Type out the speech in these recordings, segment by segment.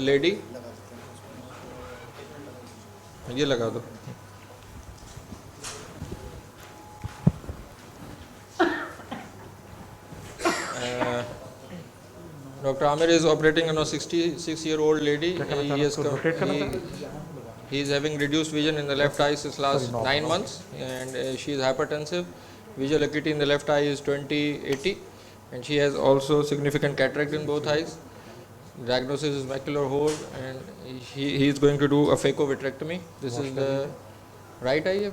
lady, ये लगा दो. Dr. Amir is operating on a 66-year-old lady. He is having reduced vision in the left eye since last 9 months, and she is hypertensive. Visual acuity in the left eye is 20/80, and she has also significant cataract in both eyes. Diagnosis is macular hole, and he is going to do a phaco-vitrectomy. This is the right eye.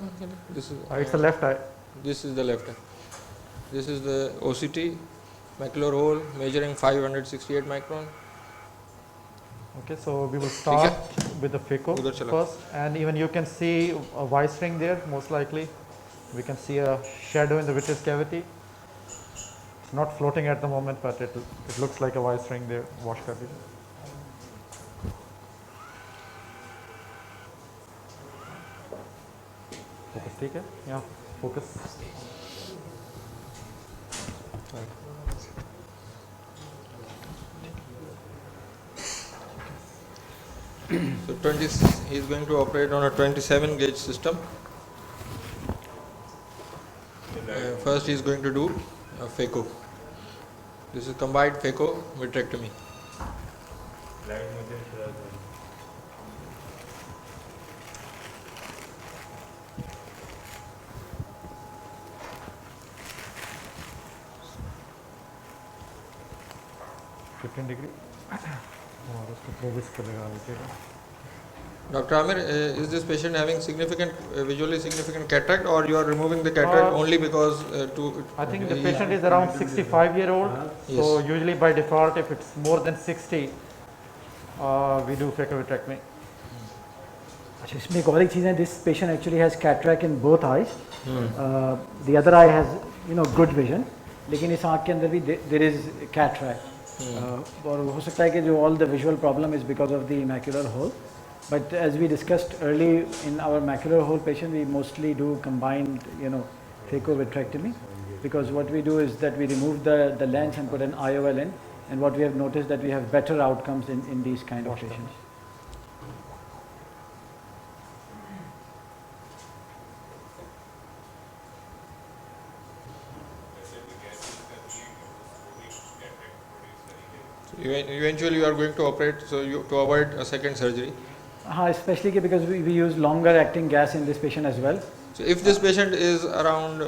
This is It's the left eye. This is the left eye. This is the OCT, macular hole measuring 568 micron. Okay, so we will start with the phaco first, and even you can see a vice ring there, most likely. We can see a shadow in the vitreous cavity. It's not floating at the moment, but it looks like a vice ring there, wash cavity. Focus, ठीक है? Yeah, focus. So he is going to operate on a 27 gauge system. First he is going to do a phaco. This is combined phaco vitrectomy. degree. Dr. Amir, is this patient having significant, visually significant cataract, or you are removing the cataract only because I think the patient is around 65-year-old. Yes. So usually by default, if it's more than 60, we do phaco-vitrectomy. अच्छा इसमें एक और एक चीज़ है, this patient actually has cataract in both eyes. The other eye has good vision, लेकिन इस आँख के अंदर भी there is cataract. और हो सकता है कि जो all the visual problem is because of the macular hole. But as we discussed early in our macular hole patient, we mostly do combined phaco-vitrectomy, because what we do is that we remove the lens and put an IOL in, and what we have noticed that we have better outcomes in these kind of patients. Eventually you are going to operate to avoid a second surgery. Especially because we use longer acting gas in this patient as well. So if this patient is around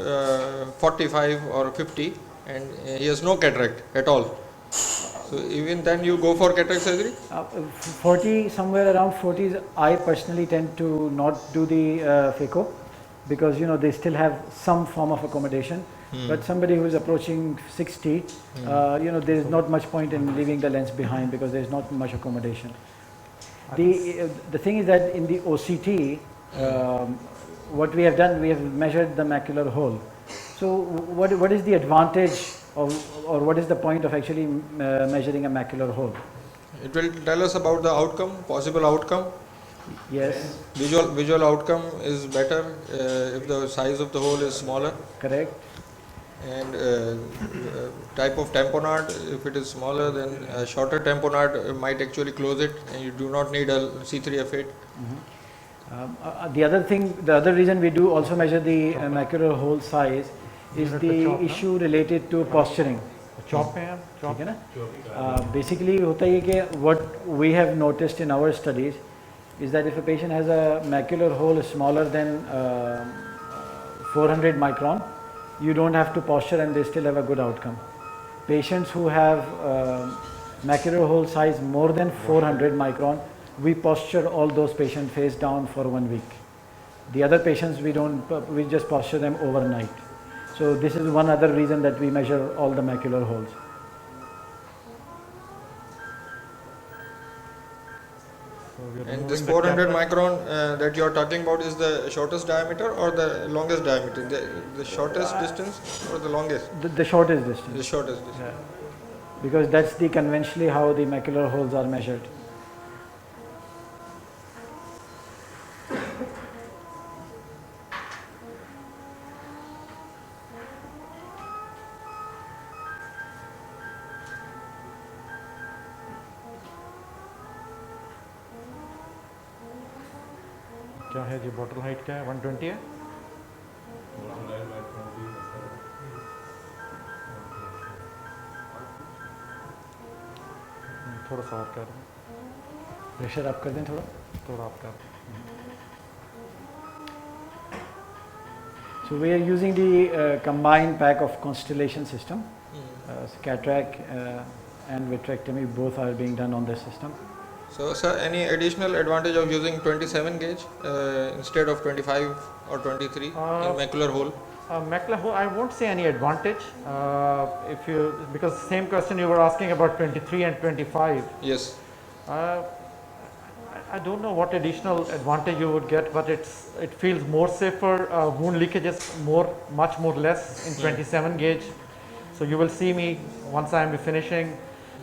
45 or 50 and he has no cataract at all, so even then you go for cataract surgery? 40, somewhere around 40s, I personally tend to not do the phaco, because they still have some form of accommodation. But somebody who is approaching 60, there is not much point in leaving the lens behind, because there is not much accommodation. The thing is that in the OCT, what we have done, we have measured the macular hole. So what is the advantage of, or what is the point of actually measuring a macular hole? It will tell us about the outcome, possible outcome. Yes. Visual outcome is better if the size of the hole is smaller. Correct. And type of tamponade, if it is smaller, then a shorter tamponade might actually close it, and you do not need a C3F8. The other reason we do also measure the macular hole size is the issue related to posturing. Basically होता है कि what we have noticed in our studies is that if a patient has a macular hole smaller than 400 micron, you don't have to posture and they still have a good outcome. Patients who have macular hole size more than 400 micron, we posture all those patients face down for 1 week. The other patients we just posture them overnight. So this is one other reason that we measure all the macular holes. And this 400 micron that you are talking about is the shortest diameter or the longest diameter? The shortest distance or the longest? The shortest distance. The shortest distance. Yeah. Because that's conventionally how the macular holes are measured. क्या है जी, bottle height क्या है, 120 है? थोड़ा सा और कर दें, प्रेशर अप कर दें थोड़ा। थोड़ा आप कर दें। So we are using the combined pack of Constellation system. Cataract and vitrectomy both are being done on this system. So, sir, any additional advantage of using 27 gauge instead of 25 or 23 in macular hole? Macular hole, I won't say any advantage. If you, because same question you were asking about 23 and 25. Yes. I don't know what additional advantage you would get, but it feels more safer. Wound leakage is much more less in 27 gauge. So you will see me once I am finishing.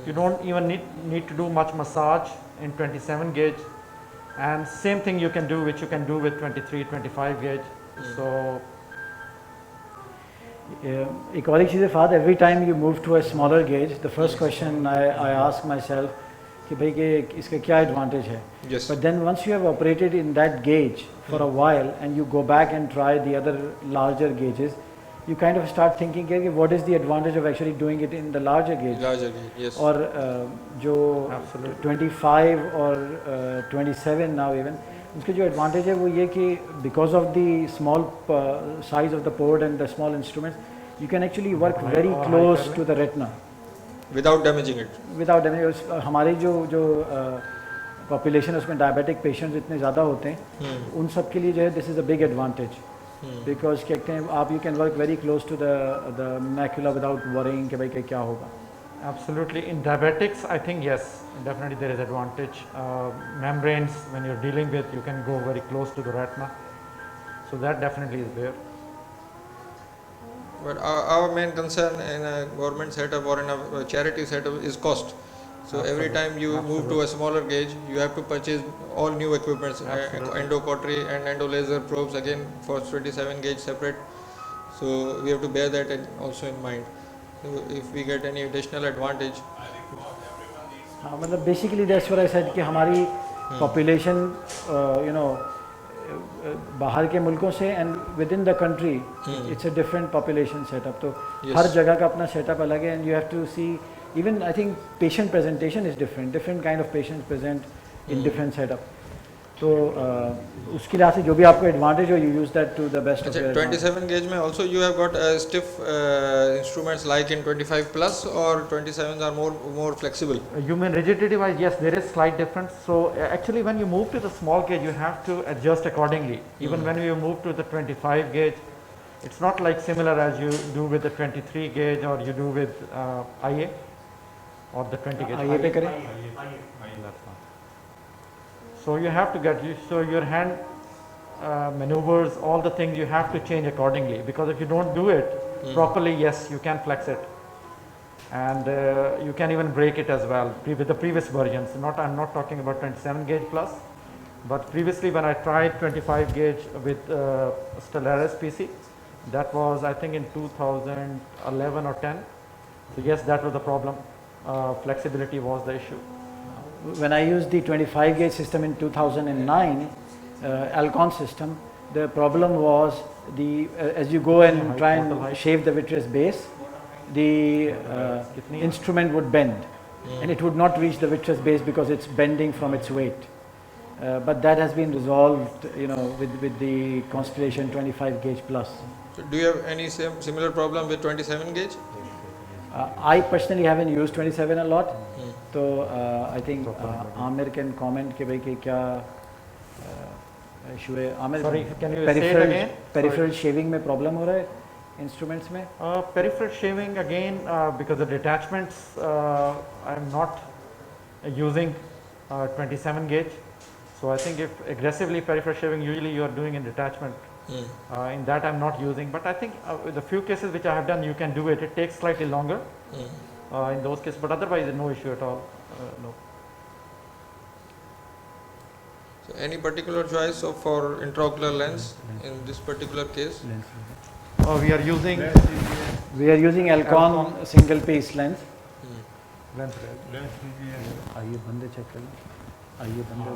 You don't even need to do much massage in 27 gauge, and same thing you can do, which you can do with 23, 25 gauge. So एक और एक चीज़ है Fahd, every time you move to a smaller gauge, the first question I ask myself कि भाई कि इसका क्या advantage है? Yes. But then once you have operated in that gauge for a while and you go back and try the other larger gauges, you kind of start thinking कि what is the advantage of actually doing it in the larger gauge? Larger gauge, yes. और जो 25 और 27 now even, उसके जो advantage है वो ये कि because of the small size of the port and the small instruments, you can actually work very close to the retina without damaging it. without damaging. हमारे जो population है उसमें diabetic patients इतने ज़्यादा होते हैं, उन सब के लिए जो है this is a big advantage. Because कहते हैं आप you can work very close to the macula without worrying कि भाई कि क्या होगा. absolutely, in diabetics, I think yes, definitely there is advantage. Membranes, when you're dealing with, you can go very close to the retina, so that definitely is there. But our main concern in a government setup or in a charity setup is cost. So every time you move to a smaller gauge, you have to purchase all new equipments, endocautery and endolaser probes again for 27 gauge separate. So we have to bear that also in mind. So if we get any additional advantage. हाँ मतलब basically that's what I said कि हमारी population you know बाहर के मुल्कों से and within the country it's a different population setup. तो हर जगह का अपना setup अलग है, and you have to see even I think patient presentation is different kind of patients present in different setup. तो उसके लिहाज से जो भी आपको advantage हो, you use that to the best of your advantage. 27 gauge में also you have got stiff instruments like in 25 plus, or 27s are more flexible. You mean rigidity wise? Yes, there is slight difference. So actually, when you move to the small gauge, you have to adjust accordingly. Even when you move to the 25 gauge, it's not like similar as you do with the 23 gauge or you do with IA or the 20 gauge. आइए पे करें. That's fine. So you have to get used. So your hand maneuvers, all the things you have to change accordingly, because if you don't do it properly, yes, you can flex it, and you can even break it as well with the previous versions. I'm not talking about 27 gauge plus, but previously when I tried 25 gauge with Stellaris PC, that was I think in 2011 or 10. So yes, that was the problem. Flexibility was the issue. When I used the 25 gauge system in 2009, Alcon system, the problem was as you go and try and shave the vitreous base, the instrument would bend and it would not reach the vitreous base because it's bending from its weight. But that has been resolved, you know, with the Constellation 25 gauge plus. So do you have any similar problem with 27 gauge? I personally haven't used 27 a lot, so I think Amir can comment कि भाई कि क्या issue है. Amir, sorry, can you say it again? Peripheral shaving में problem हो रहा है instruments में? Peripheral shaving again, because the detachments I'm not using 27 gauge, so I think if aggressively peripheral shaving, usually you are doing in detachment. In that I'm not using, but I think the few cases which I have done, you can do it. It takes slightly longer in those cases, but otherwise no issue at all. No. So any particular choice for intraocular lens in this particular case? We are using Alcon single piece lens. Lens. आइए बंदे check कर लें. आइए बंदे.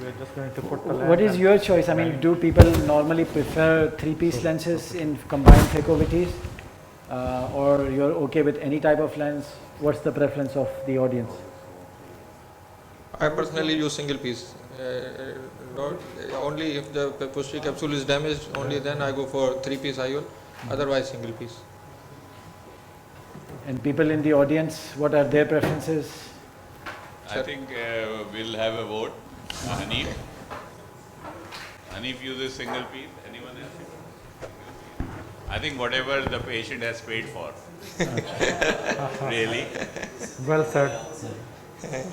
We're just going to put the What lens is and- your choice? I mean, do people normally prefer three-piece lenses in combined phacovities, or you're okay with any type of lens? What's the preference of the audience? I personally use single piece. Not, only if the posterior capsule is damaged, only then I go for 3-piece IOL, otherwise single piece. And people in the audience, what are their preferences? I think we'll have a vote. Hanif. Hanif uses single piece. Anyone else? I think whatever the patient has paid for. Really. Well said.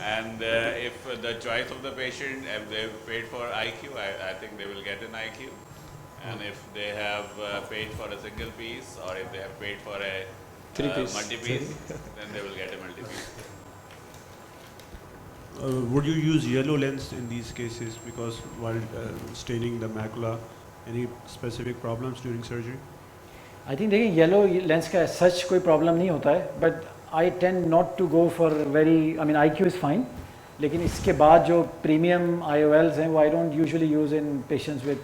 And if the choice of the patient, if they've paid for IQ, I think they will get an IQ. And if they have paid for a single piece, or if they have paid for a 3-piece. multi-piece, then they will get a multi-piece. Would you use yellow lens in these cases because while staining the macula, any specific problems during surgery? I think देखिए yellow lens का such कोई problem नहीं होता है, but I tend not to go for very, I mean IQ is fine, लेकिन इसके बाद जो premium IOLs हैं वो I don't usually use in patients with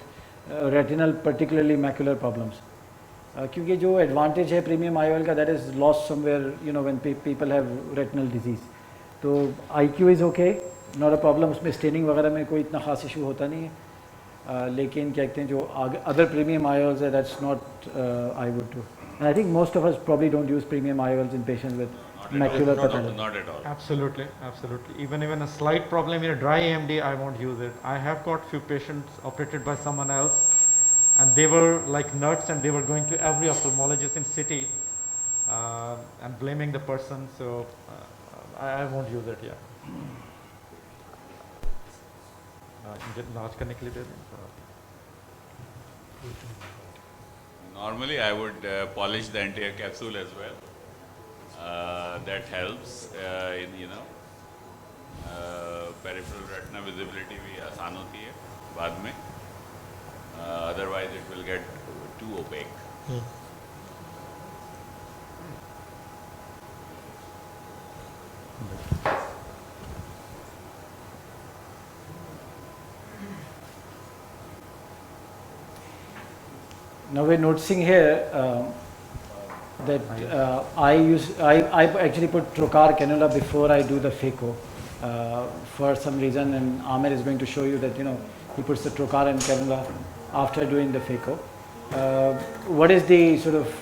retinal, particularly macular problems. क्योंकि जो advantage है premium IOL का, that is lost somewhere, you know, when people have retinal disease. तो IQ is okay, not a problem, उसमें staining वगैरह में कोई इतना खास issue होता नहीं है. लेकिन क्या कहते हैं जो other premium IOLs है, that's not I would do. And I think most of us probably don't use premium IOLs in patients with macular pathology. Not at all. Absolutely, absolutely. Even a slight problem in a dry AMD, I won't use it. I have got few patients operated by someone else, and they were like nuts, and they were going to every ophthalmologist in city and blaming the person. So I won't use it. Yeah. Large करने के लिए दे दें. Normally, I would polish the entire capsule as well. That helps in peripheral retina visibility भी आसान होती है बाद में. Otherwise, it will get too opaque. Now we're noticing here that I actually put trocar cannula before I do the phaco for some reason, and Amer is going to show you that he puts the trocar and cannula after doing the phaco. What is the sort of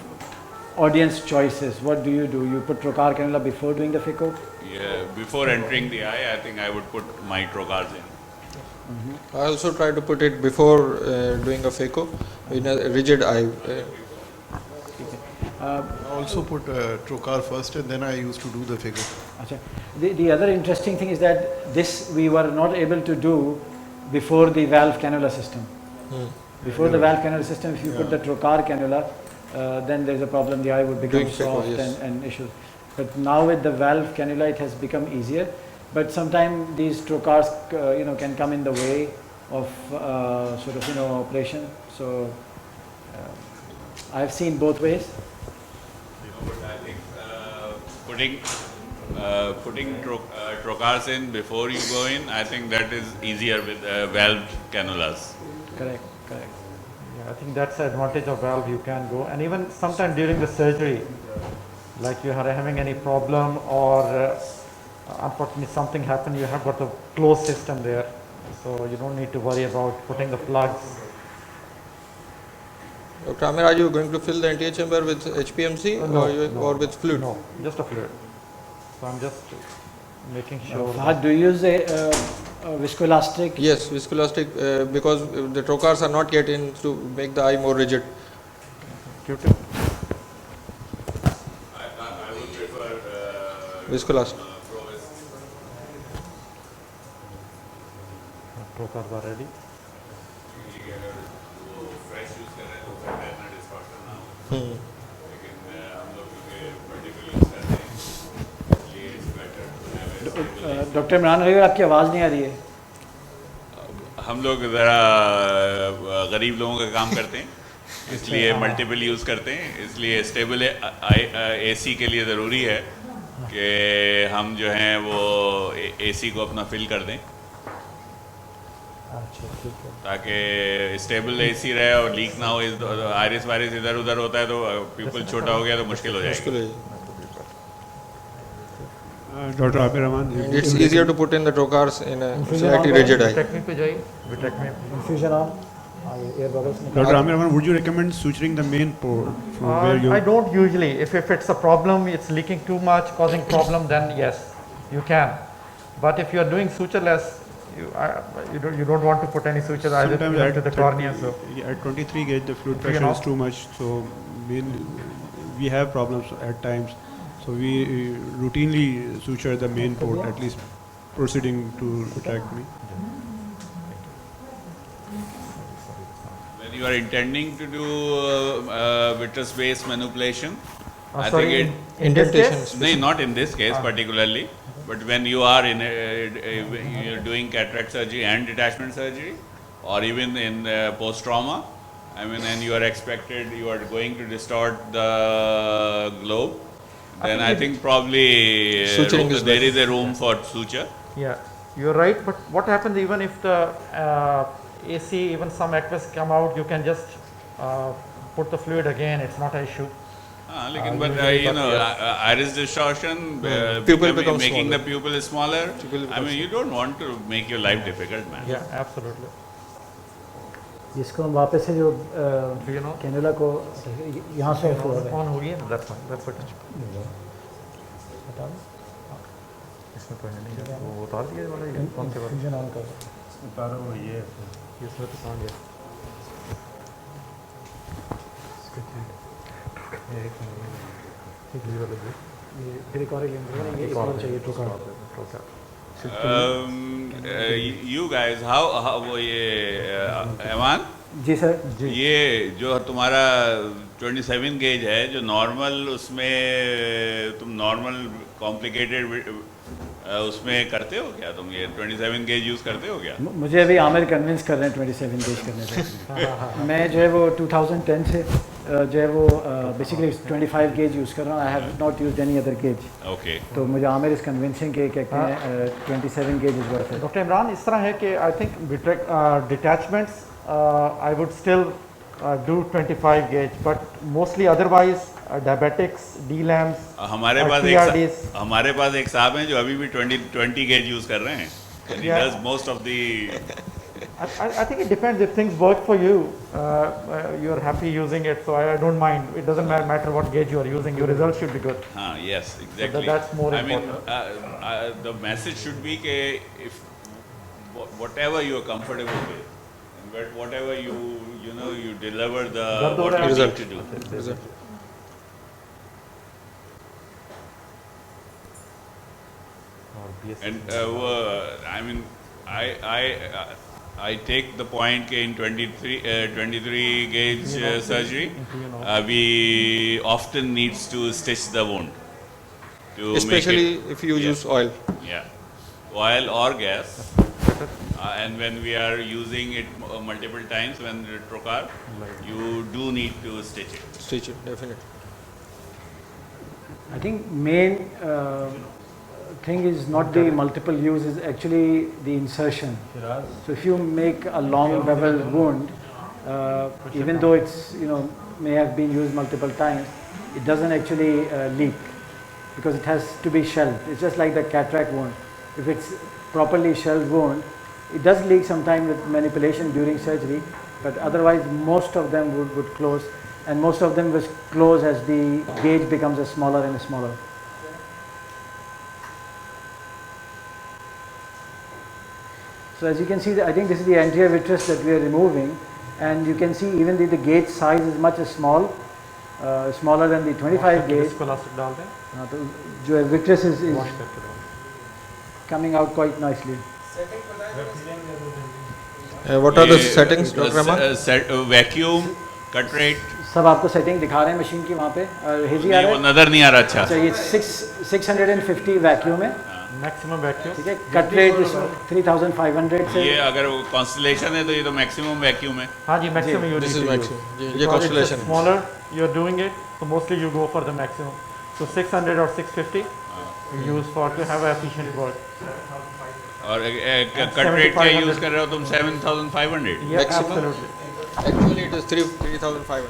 audience choices? What do? You put trocar cannula before doing the phaco? Yeah, before entering the eye, I think I would put my trocars in. I also try to put it before doing a phaco in a rigid eye. I also put trocar first, and then I used to do the phaco. Achha. The other interesting thing is that this we were not able to do before the valve cannula system. Before the valve cannula system, if you put the trocar cannula, then there's a problem. The eye would become Doing phaco, soft yes. and issues. But now with the valve cannula, it has become easier. But sometimes these trocars, can come in the way of operation. So I've seen both ways. But I think putting trocars in before you go in, I think that is easier with valve cannulas. Correct. Yeah, I think that's the advantage of valve. You can go, and even sometime during the surgery, like you are having any problem or unfortunately something happened, you have got a closed system there, so you don't need to worry about putting the plugs. Dr. Amir, are you going to fill the anterior chamber with HPMC or with fluid? No, just a fluid. So I'm just making sure. Fahad, do you use a viscoelastic? Yes, viscoelastic because the trocars are not yet in to make the eye more rigid. Q-tip. I would prefer Viscoelastic. Trocars are ready. Fresh use कर रहे हैं तो फिर रहना distortion ना हो. लेकिन हम लोग क्योंकि मल्टीपल यूज करते हैं, इसलिए it's better. Doctor Imran Ali, आपकी आवाज़ नहीं आ रही है. हम लोग ज़रा गरीब लोगों का काम करते हैं, इसलिए मल्टीपल यूज़ करते हैं, इसलिए स्टेबल एसी के लिए ज़रूरी है कि हम जो हैं वो एसी को अपना फिल कर दें अच्छा ठीक है। ताकि स्टेबल एसी रहे और लीक ना हो। आयरिस वायरिस इधर उधर होता है तो पीपल छोटा हो गया तो मुश्किल हो जाएगी। Muscular. Dr. Abir Rahman, And it's easier to put in the trocars in a slightly rigid eye. Technique पे जाइए, विटेक में। Infusion on, air bubbles Dr. Amir Rahman, would you recommend suturing the main port from where you? I don't usually. If it's a problem, it's leaking too much, causing problem, then yes, you can. But if you are doing sutureless, you don't want to put any suture either Sometimes to the cornea. So at 23 gauge, the fluid You pressure know. is too much. So we have problems at times. So we routinely suture the main port, at least proceeding to vitrectomy. When you are intending to do vitreous-based manipulation, I sorry, think in this Indentation. case, no, not in this case particularly, but when you are in you're doing cataract surgery and detachment surgery, or even in post-trauma, I mean, and you are expected, you are going to distort the globe, then I think probably Suturing is there is a room for suture. yeah, you're right. But what happens even if the AC, even some aqueous come out, you can just put the fluid again. It's not an issue. But you know, iris distortion, Pupil becomes making smaller. the pupil smaller. Pupil I becomes mean, you don't want to make your life difficult, man. Yeah, absolutely. जिसको हम वापस से जो Do you know? Cannula को यहाँ से of हुआ है। On हो गई है? That's fine. That's okay. बता दो। इसमें तो है नहीं। वो उतार दिया वाला ये कौन से वाला? इन्फ्यूजन ऑन कर। इसमें तो कहाँ गया? ठीक है, वाला ये फिर एक और लेंगे, ये एक और चाहिए तो का। You guys, how वो ये ऐमान, जी सर। ये जो तुम्हारा 27 गेज है, जो नॉर्मल उसमें तुम नॉर्मल कॉम्प्लिकेटेड उसमें करते हो क्या? तुम ये 27 गेज यूज़ करते हो क्या? मुझे अभी आमिर कन्विंस कर रहे हैं 27 गेज करने से। मैं जो है वो 2010 से जो है वो बेसिकली 25 गेज यूज़ कर रहा हूँ। I have not used any other gauge. Okay. तो मुझे आमिर इस कन्विंसिंग के कहते हैं 27 gauge is worth it. Doctor Imran, इस तरह है कि I think detachments I would still do 25 gauge, but mostly otherwise diabetics, D-lamps, हमारे पास एक साहब हैं जो अभी भी 20 गेज यूज़ कर रहे हैं। And he Yeah. does most of the I think it depends. If things work for you, you're happy using it, so I don't mind. It doesn't matter what gauge you are using. Your results should be good. yes, exactly. that's more I mean, important. the message should be कि if whatever you are comfortable with, but whatever you know you deliver the दर्द हो what रहा है? you need Result. to do. Result. And I mean, I take the point कि in 23 gauge surgery, we often needs to stitch the wound. To Especially make it, if you use oil. yeah, oil or gas. And when we are using it multiple times, when the trocar, you do need to stitch it. Stitch it, definitely. I think main thing is not the multiple use, is actually the insertion. So if you make a long bevel wound, even though it's may have been used multiple times, it doesn't actually leak because it has to be shelved. It's just like the cataract wound. If it's properly shelved wound, it does leak sometime with manipulation during surgery, but otherwise most of them would close, and most of them will close as the gauge becomes smaller and smaller. So as you can see, I think this is the anterior vitreous that we are removing, and you can see even the gauge size is much small, smaller than the 25 gauge. Viscoelastic डाल दें, तो जो vitreous is wash करके डाल coming out quite nicely. What are the settings, Dr. Rahman? Vacuum, cut rate. सब आपको setting दिखा रहे हैं मशीन की वहाँ पे। हेजी आ नहीं, रहा वो है। नजर नहीं आ रहा अच्छा। अच्छा, ये 650 वैक्यूम है, maximum vacuum. ठीक है। कट रेट 3500 से। ये अगर वो कॉन्स्टलेशन है तो ये तो मैक्सिमम वैक्यूम है। हाँ जी, maximum you This need is to maximum. use. ये Because it's constellation है. smaller, you're doing it, so mostly you go for the maximum. So 600 or 650, use for to have efficient work. और cut rate क्या use कर रहे हो तुम 7500? Yeah, Maximum? absolutely. Actually, it is 3,500.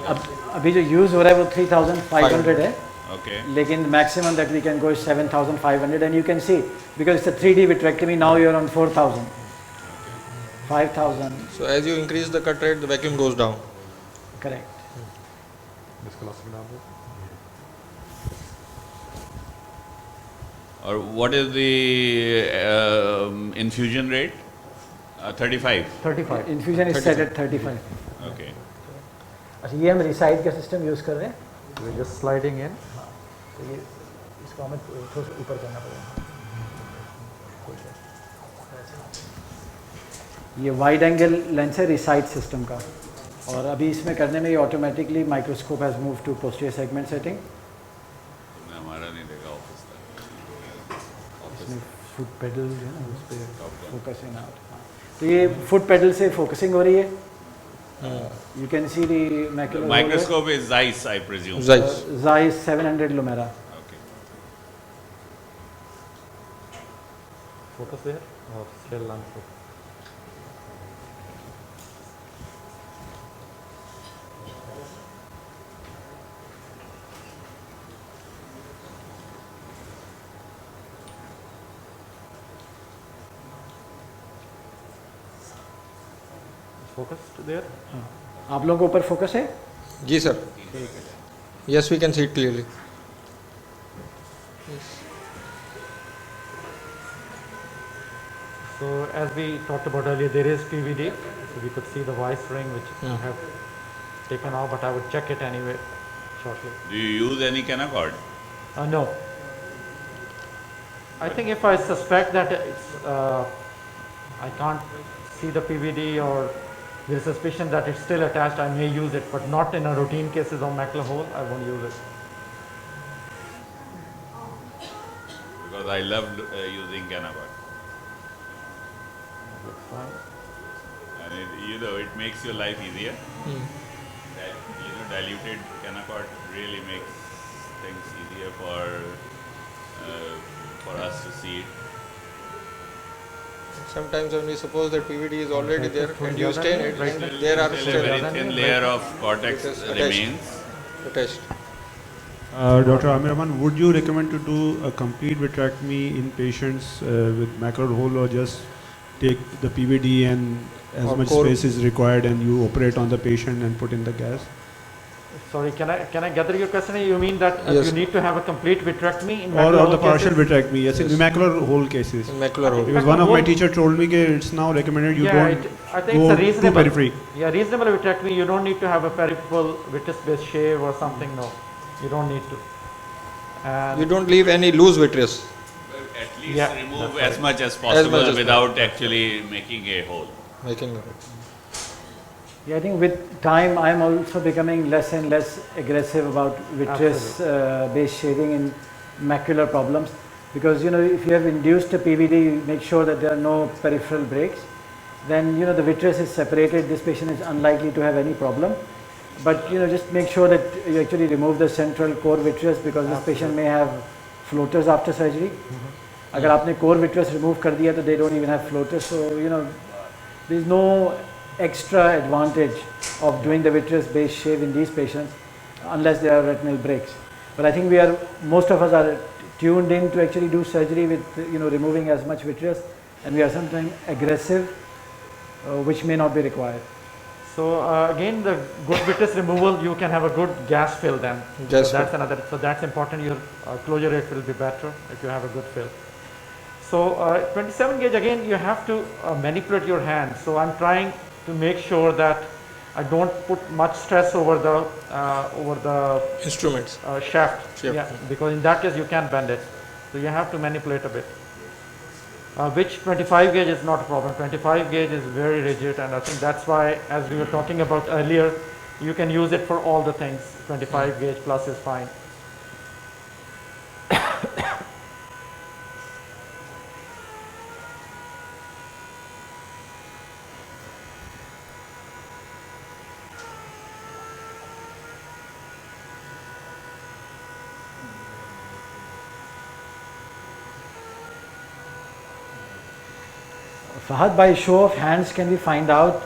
अब अभी जो यूज़ हो रहा है वो 3500 है, Okay. लेकिन maximum that we can go is 7500, and you can see because it's a 3D vitrectomy, now you're on 4000, 5000, So as you increase the cut rate, the vacuum goes down. correct. और what is the infusion rate? 35. 35. Infusion is set at 35. Okay. अच्छा, ये हम reside का system use कर रहे हैं, We're just sliding in. तो ये इसको हमें थोड़ा सा ऊपर करना पड़ेगा. ये वाइड एंगल लेंस है रिसाइड सिस्टम का, और अभी इसमें करने में ये automatically microscope has move to posterior segment setting. तुमने हमारा नहीं देखा ऑफिस का. इसमें फुट पेडल जो है ना उस पर फोकस इन आउट. तो ये फुट पेडल से फोकसिंग हो रही है. You can see the Microscope is Zeiss, I presume. Zeiss. Zeiss 700 Lumera. Okay. Focus there or still on focus? Focused there? आप लोगों को ऊपर फोकस है? जी sir. Yes, we can see it clearly. So as we talked about earlier, there is PVD. So we could see the vice ring which I have taken off, but I would check it anyway shortly. Do you use any Canaccord? No. I think if I suspect that it's, I can't see the PVD or there's suspicion that it's still attached, I may use it, but not in a routine cases of macular hole, I won't use it. Because I love using Canaccord. Looks fine. And it makes your life easier. That, diluted Canaccord really makes things easier for us to see it. Sometimes when we suppose that PVD is already Okay, there so and you the stain other it, right and there. there are Still a very still thin layer of cortex It is attached. remains. attached. Dr. Amir Rahman, would you recommend to do a complete vitrectomy in patients with macular hole, or just take the PVD and as Or much core- space is required and you operate on the patient and put in the gas? Sorry, can I gather your question? You mean that Yes. you need to have a complete vitrectomy in Or macular the hole partial cases? vitrectomy, yes, in Yes. macular hole cases. In macular hole. Because one of my teacher told me that it's now recommended you Yeah, don't I think go it's a to reasonable. periphery. Yeah, reasonable vitrectomy. You don't need to have a peripheral vitreous-based shave or something. No, you don't need to. And You don't leave any loose vitreous. At least Yeah, remove that's as much as possible much as without actually making a hole. Making it. Yeah, I think with time I am also becoming less and less aggressive about vitreous based shaving in macular problems, because if you have induced a PVD, you make sure that there are no peripheral breaks. Then the vitreous is separated. This patient is unlikely to have any problem. But just make sure that you actually remove the central core vitreous, because this patient may have floaters after surgery. अगर आपने core vitreous remove कर दिया तो they don't even have floaters. So there is no extra advantage of doing the vitreous based shave in these patients unless there are retinal breaks. But I think most of us are tuned in to actually do surgery with removing as much vitreous, and we are sometimes aggressive, which may not be required. so again, the good vitreous removal, you can have a good gas fill then. Gas so that's another. So that's important. Your closure rate will be better if you have a good fill. So 27 gauge, again, you have to manipulate your hand. So I'm trying to make sure that I don't put much stress over the Instruments. shaft. Shaft. Yeah, because in that case you can't bend it. So you have to manipulate a bit. Which 25 gauge is not a problem. 25 gauge is very rigid, and I think that's why, as we were talking about earlier, you can use it for all the things. 25 gauge plus is fine. Fahad, by show of hands, can we find out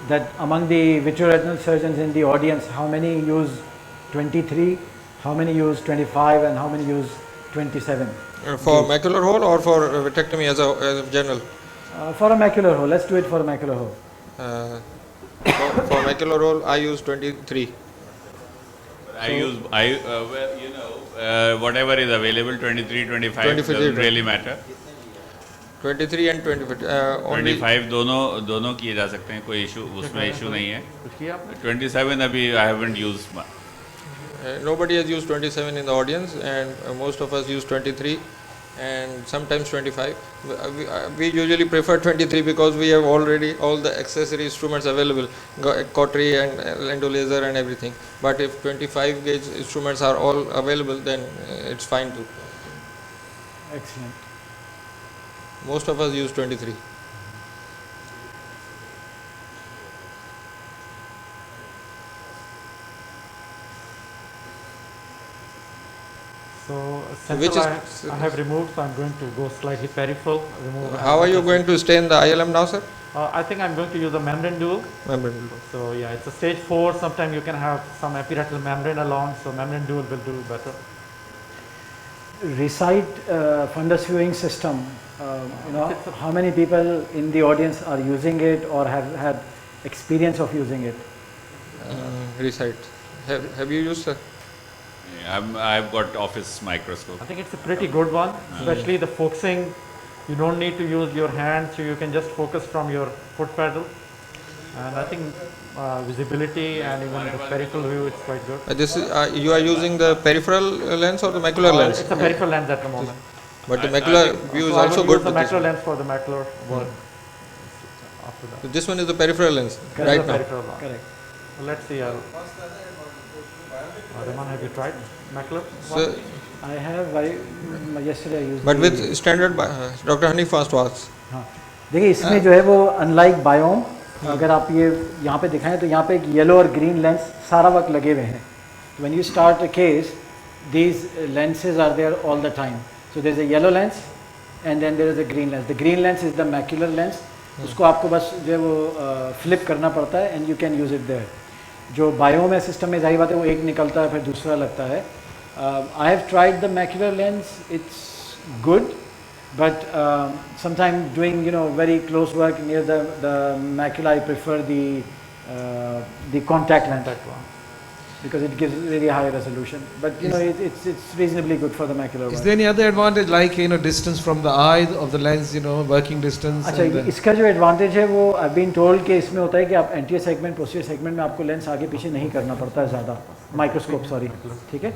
that among the vitreoretinal surgeons in the audience, how many use 23, how many use 25, and how many use 27? For macular hole or for vitrectomy as a general? For a macular hole, let's do it for a macular hole. For macular hole, I use 23. Whatever is available, 23, 25, 23, doesn't really matter. 23 and 25. Only 25 दोनों किए जा सकते हैं, कोई issue उसमें issue नहीं है. कुछ किया आपने? 27 अभी I haven't used. nobody has used 27 in the audience, and most of us use 23 and sometimes 25. We usually prefer 23 because we have already all the accessory instruments available, cautery and endolaser and everything. But if 25 gauge instruments are all available, then it's fine too. Excellent. Most of us use 23. So Which central is- I have removed, so I'm going to go slightly peripheral. Remove. How are you going to stain the ILM now, sir? I think I'm going to use a membrane dual. Membrane. So yeah, it's a stage 4. Sometimes you can have some epiretinal membrane along, so membrane dual will do better. Recite fundus viewing system. How many people in the audience are using it or have had experience of using it? Recite. Have you used, sir? I've got office microscope. I think it's a pretty good one, especially the focusing. You don't need to use your hand, so you can just focus from your foot pedal. And I think visibility and even the peripheral view, it's quite good. This is you are using the peripheral lens or the macular lens? It's a peripheral lens at the moment. But the macular view is So I also will good use the with this macular one. lens for the macular work. After that. So this one is the peripheral lens Correct. right The now. peripheral one. Correct. Well, let's see. Raman, have you tried macular? So, I have. Yesterday I used. but the- with standard, Dr. Hanif first was. हाँ देखिए इसमें जो है वो unlike biome, अगर आप ये यहाँ पे दिखाएं तो यहाँ पे एक येलो और ग्रीन लेंस सारा वक्त लगे हुए हैं. When you start a case these lenses are there all the time. So there's a yellow lens and then there is a green lens. The green lens is the macular lens. उसको आपको बस जो है वो flip करना पड़ता है and you can use it there. जो बायोम है सिस्टम में जाहिर बात है वो एक निकलता है फिर दूसरा लगता है. I have tried the macular lens. It's good, but sometimes doing very close work near the macula, I prefer the contact lens because it gives really high resolution. But it's reasonably good for the macular Is work. there any other advantage like distance from the eye of the lens, working distance? अच्छा and, इसका जो advantage है वो I been told कि इसमें होता है कि आप एंटीरियर सेगमेंट पोस्टीरियर सेगमेंट में आपको लेंस आगे पीछे नहीं करना पड़ता है ज़्यादा माइक्रोस्कोप सॉरी ठीक है.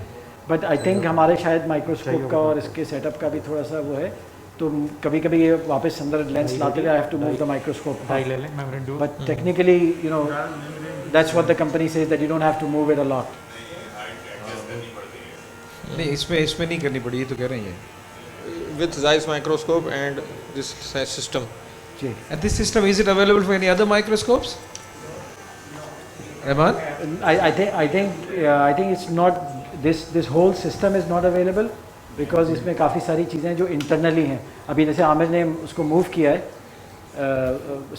बट आई थिंक हमारे शायद माइक्रोस्कोप का और इसके सेटअप का भी थोड़ा सा वो है तो कभी कभी ये वापस अंदर लेंस लाते हुए I have to move the microscope. Dye ले लें, membrane dual. But technically, that's what the company says that you don't have to move it a lot. नहीं इसमें नहीं करनी पड़ी, ये तो कह रहे हैं. With Zeiss microscope and this system. Ji. And this system, is it available for any other microscopes? Rahman? I think it's not this whole system is not available because इसमें काफ़ी सारी चीज़ें जो internally हैं. अभी जैसे आमिर ने उसको move किया है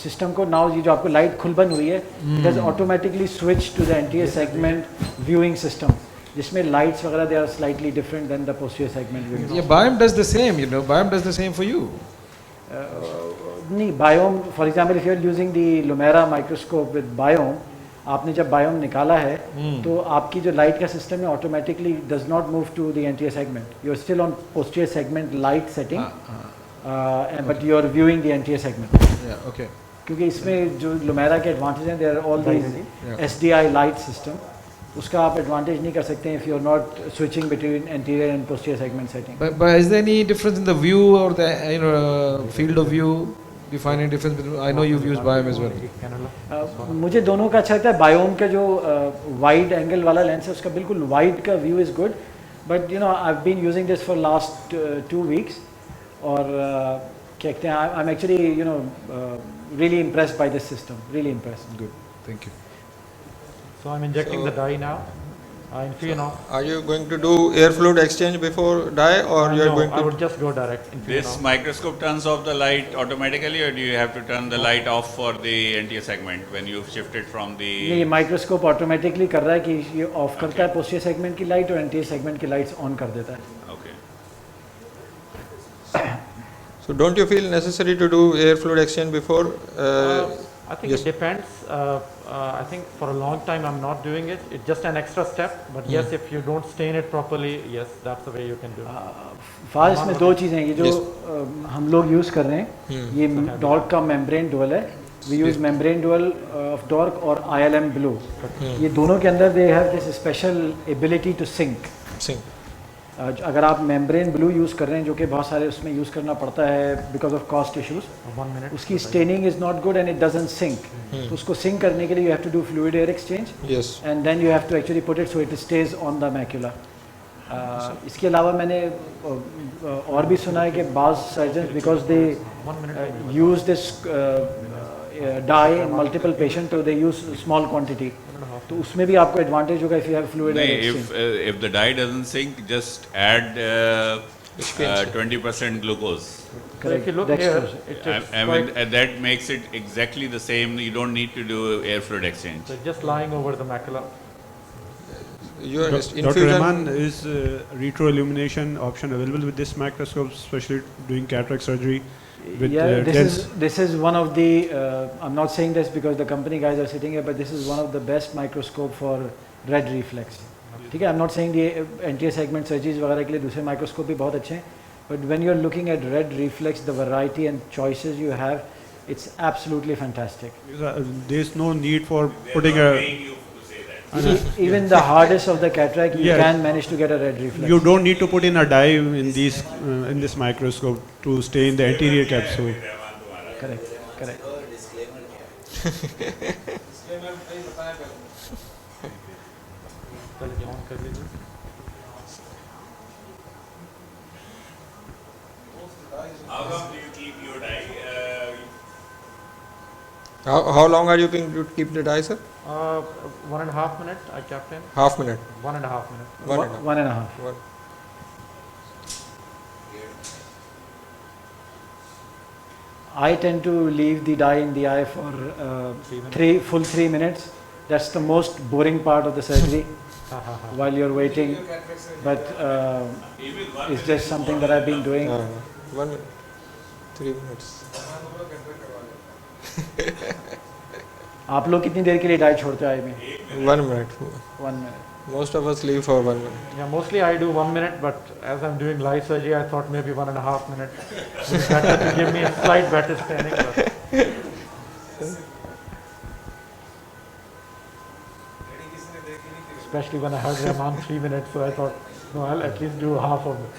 सिस्टम को. नाउ ये जो आपको लाइट खुल बंद हुई है it has automatically switched to the anterior segment viewing system जिसमें लाइट्स वगैरह they are slightly different than the posterior segment viewing. Yeah, Biome does the same, Biome does the same for you. नहीं Biom for example if you are using the Lumera microscope with Biom, आपने जब biome निकाला है तो आपकी जो light का system है automatically does not move to the anterior segment. You are still on posterior segment light setting but you are viewing the anterior segment. Yeah, okay. क्योंकि इसमें जो लुमेरा के एडवांटेज हैं, there are all these SDI light system, उसका आप advantage नहीं कर सकते if you are not switching between anterior and posterior segment setting. But is there any difference in the view or the field of view? Do you find any difference between? I know you've used Biome as well. मुझे दोनों का अच्छा लगता है. Biome का जो wide angle वाला lens है उसका बिल्कुल वाइड का view is good, but I have been using this for last 2 weeks और क्या कहते हैं I am actually really impressed by this system, really impressed. Good, thank you. So I'm injecting So- the dye now. Infinio. Are you going to do air fluid exchange before dye, or you are No, going I to? would just go direct. Infinio. This microscope turns off the light automatically, or do you have to turn the light off for the NTA segment when you've shifted from ये the? Microscope automatically कर रहा है कि ये of करता है posterior segment की light और एंटीरियर सेगमेंट की लाइट्स ऑन कर देता है. Okay. So don't you feel necessary to do air fluid exchange before? I think yes. it depends. I think for a long time I'm not doing it. It's just an extra step. But yes, if you don't stain it properly, yes, that's the way you can do it. Fast में दो चीज़ें हैं ये जो Yes. हम लोग use कर रहे हैं ये डॉर्क का मेम्ब्रेन डुअल है. We use membrane dual of DORC और ILM ब्लू. ये दोनों के अंदर they have this special ability to sink. Sing. अगर आप मेम्ब्रेन ब्लू यूज़ कर रहे हैं जो कि बहुत सारे उसमें यूज़ करना पड़ता है because of cost issues, 1 minute. उसकी staining is not good and it doesn't sink. तो उसको सिंक करने के लिए you have to do fluid air exchange Yes. And then you have to actually put it so it stays on the macula. इसके अलावा मैंने और भी सुना है कि बाज़ surgeon because they 1 minute. Use this dye in multiple patient तो दे यूज़ स्मॉल क्वांटिटी. तो उसमें भी आपको एडवांटेज होगा if you have fluid No, air exchange. if the dye doesn't sink, just add 20% glucose. So if you look here, it is I mean, quite, that makes it exactly the same. You don't need to do air fluid exchange. so just lying over the macula. Your Dr. infusion. Rahman, is retroillumination option available with this microscope, especially doing cataract surgery? With Yeah, lens? this is one of the. I'm not saying this because the company guys are sitting here, but this is one of the best microscope for red reflex. ठीक है, I'm not saying the anterior segment surgeries वगैरह के लिए दूसरे microscope भी बहुत अच्छे हैं, but when you're looking at red reflex, the variety and choices you have, it's absolutely fantastic. There's no need for putting a. Even the hardest of the cataract, you Yeah. can manage to get a red reflex. You don't need to put in a dye in these in this microscope to stain the anterior capsule. Correct, correct. चलिए on कर लीजिए. How long do you keep your dye? How long are you going to keep the dye, sir? 1.5 minutes I kept in. Half minute. 1.5 minutes. One and a half. 1.5. One. I tend to leave the dye in the eye for 3 minutes. That's the most boring part of the surgery while you're waiting. But it's just something that I've been doing. 1 minute. 3 minutes. आप लोग कितनी देर के लिए die छोड़ते हो आई में? 1 minute. 1 minute. Most of us leave for 1 minute. Yeah, mostly I do 1 minute, but as I'm doing live surgery, I thought maybe 1.5 minutes. It's better to give me a slight better standing. But especially when I heard Rahman 3 minutes, so I thought, no, I'll at least do half of it.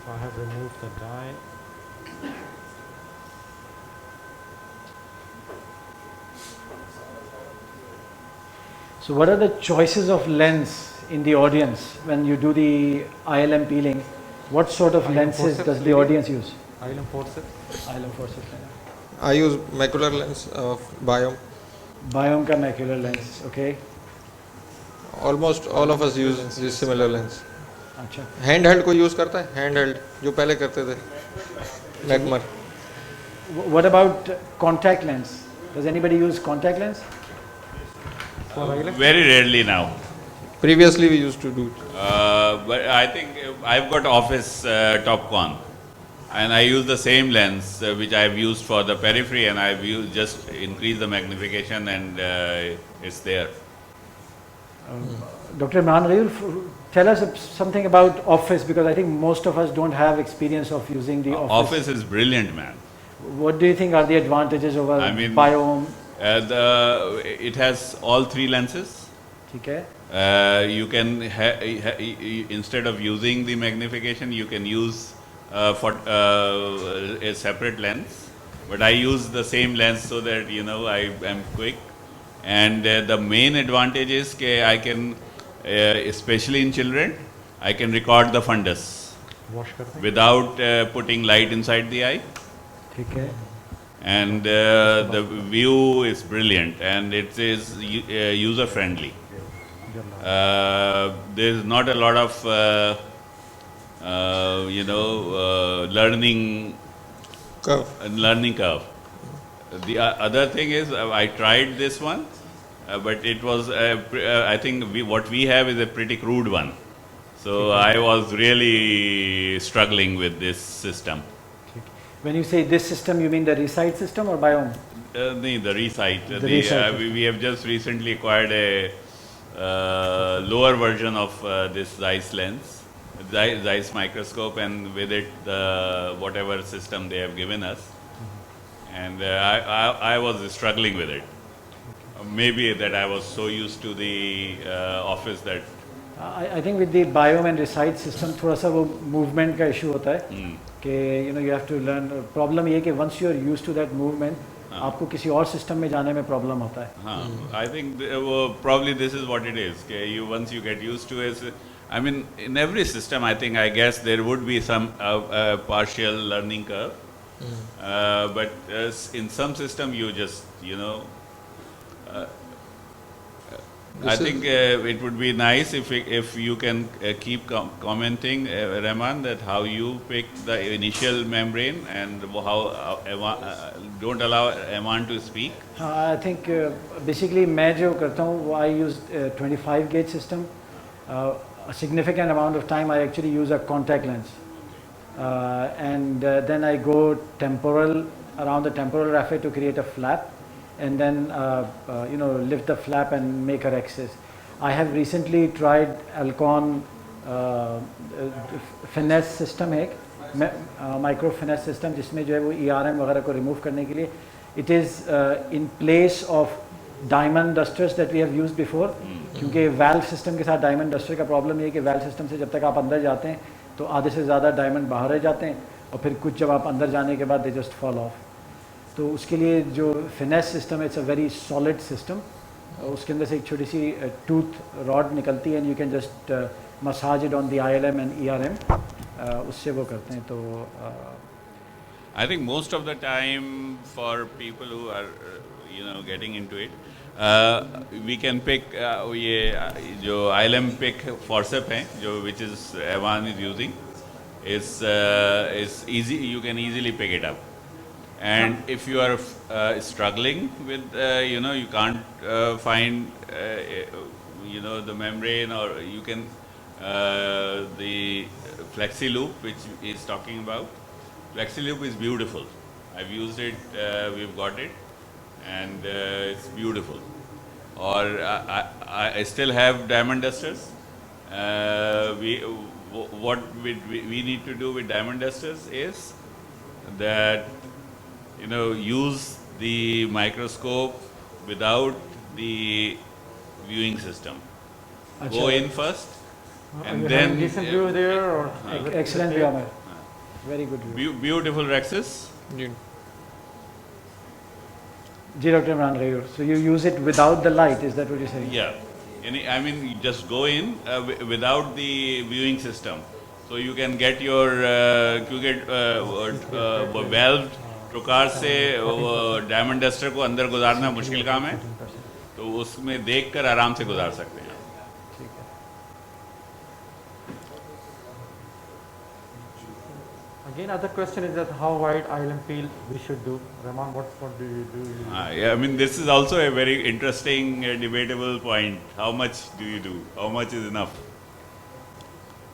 So I have removed the dye. So what are the choices of lens in the audience when you do the ILM peeling? What sort of ILM lenses forceps does the maybe? audience use? ILM forceps. ILM forceps lens. I use macular lens of Biome. Biome का macular lens, okay? Almost all of us use this similar lens. अच्छा. Hand held कोई use करता है? Hand held जो पहले करते थे मैकमर. What about contact lens? Does anybody use contact lens? For ILM? Very rarely now. Previously we used to do it. But I think I've got Office Topcon, and I use the same lens which I've used for the periphery, and I've used just increase the magnification, and it's there. Dr. Imran Ghayul, tell us something about Office because I think most of us don't have experience of using the Office. Office is brilliant, man. What do you think are the advantages over I mean- Biome? It has all three lenses. ठीक है? You can instead of using the magnification, you can use a separate lens. But I use the same lens so that I am quick. And the main advantage is that I can, especially in children, I can record the fundus Wash करते हैं. without putting light inside the eye. ठीक है. and the view is brilliant, and it is user friendly. There is not a lot of learning curve. The other thing is, I tried this one, but it was I think what we have is a pretty crude one. So I was really struggling with this system. When you say this system, you mean the Recite system or Biome? The Recite. Recite. We have just recently acquired a lower version of this Zeiss lens, Zeiss microscope, and with it whatever system they have given us. And I was struggling with it. Maybe that I was so used to the office that. I think with the Biome and Recite system, थोड़ा सा वो movement का issue होता है कि you have to learn. Problem ये कि once you are used to that movement, आपको किसी और system में जाने में problem होता है. I think probably this is what it is. Once you get used to it, I mean, in every system, I guess there would be some partial learning curve. But in some system, you just I think it would be nice if you can keep commenting, Rahman, that how you picked the initial membrane and how don't allow Eman to speak. I think basically मैं जो करता हूँ, I use 25 gauge system. A significant amount of time I actually use a contact lens, and then I go temporal around the temporal raphet to create a flap. And then lift the flap and make a rhexis. I have recently tried Alcon finesse system है, micro finesse system, जिसमें जो है वो ERM वगैरह को remove करने के लिए, it is in place of diamond dusters that we have used before. क्योंकि valve system के साथ diamond duster का problem ये है कि valve system से जब तक आप अंदर जाते हैं तो आधे से ज़्यादा diamond बाहर रह जाते हैं और फिर कुछ जब आप अंदर जाने के बाद they just fall off. तो उसके लिए जो फिनेस सिस्टम है, it's a very solid system. उसके अंदर से एक छोटी सी टूथ रॉड निकलती है, and you can just massage it on the ILM and ERM. उससे वो करते हैं. तो I think most of the time for people who are getting into it, we can pick ये जो ILM pick forceps हैं, जो which is Evan is using, is easy. You can easily pick it up. And if you are struggling with, you can't find, the membrane, or you can, the Flexi Loop, which is talking about. Flexi Loop is beautiful. I've used it, we've got it, and it's beautiful. Or I still have diamond dusters. What we need to do with diamond dusters is that use the microscope without the viewing system. Go in first, and then decent view there, or excellent view, Amar. Very good view. Beautiful rhexis. Ji Dr. Imran Ghayur. So you use it without the light, is that what you're saying? Yeah. I mean, you just go in without the viewing system. So you can get your valve ट्रोकार से diamond duster को अंदर गुजारना मुश्किल काम है, तो उसमें देखकर आराम से गुजार सकते हैं. Again, other question is that how wide ILM peel we should do. Rahman, what do you do? Yeah, I mean, this is also a very interesting, debatable point. How much do you do? How much is enough?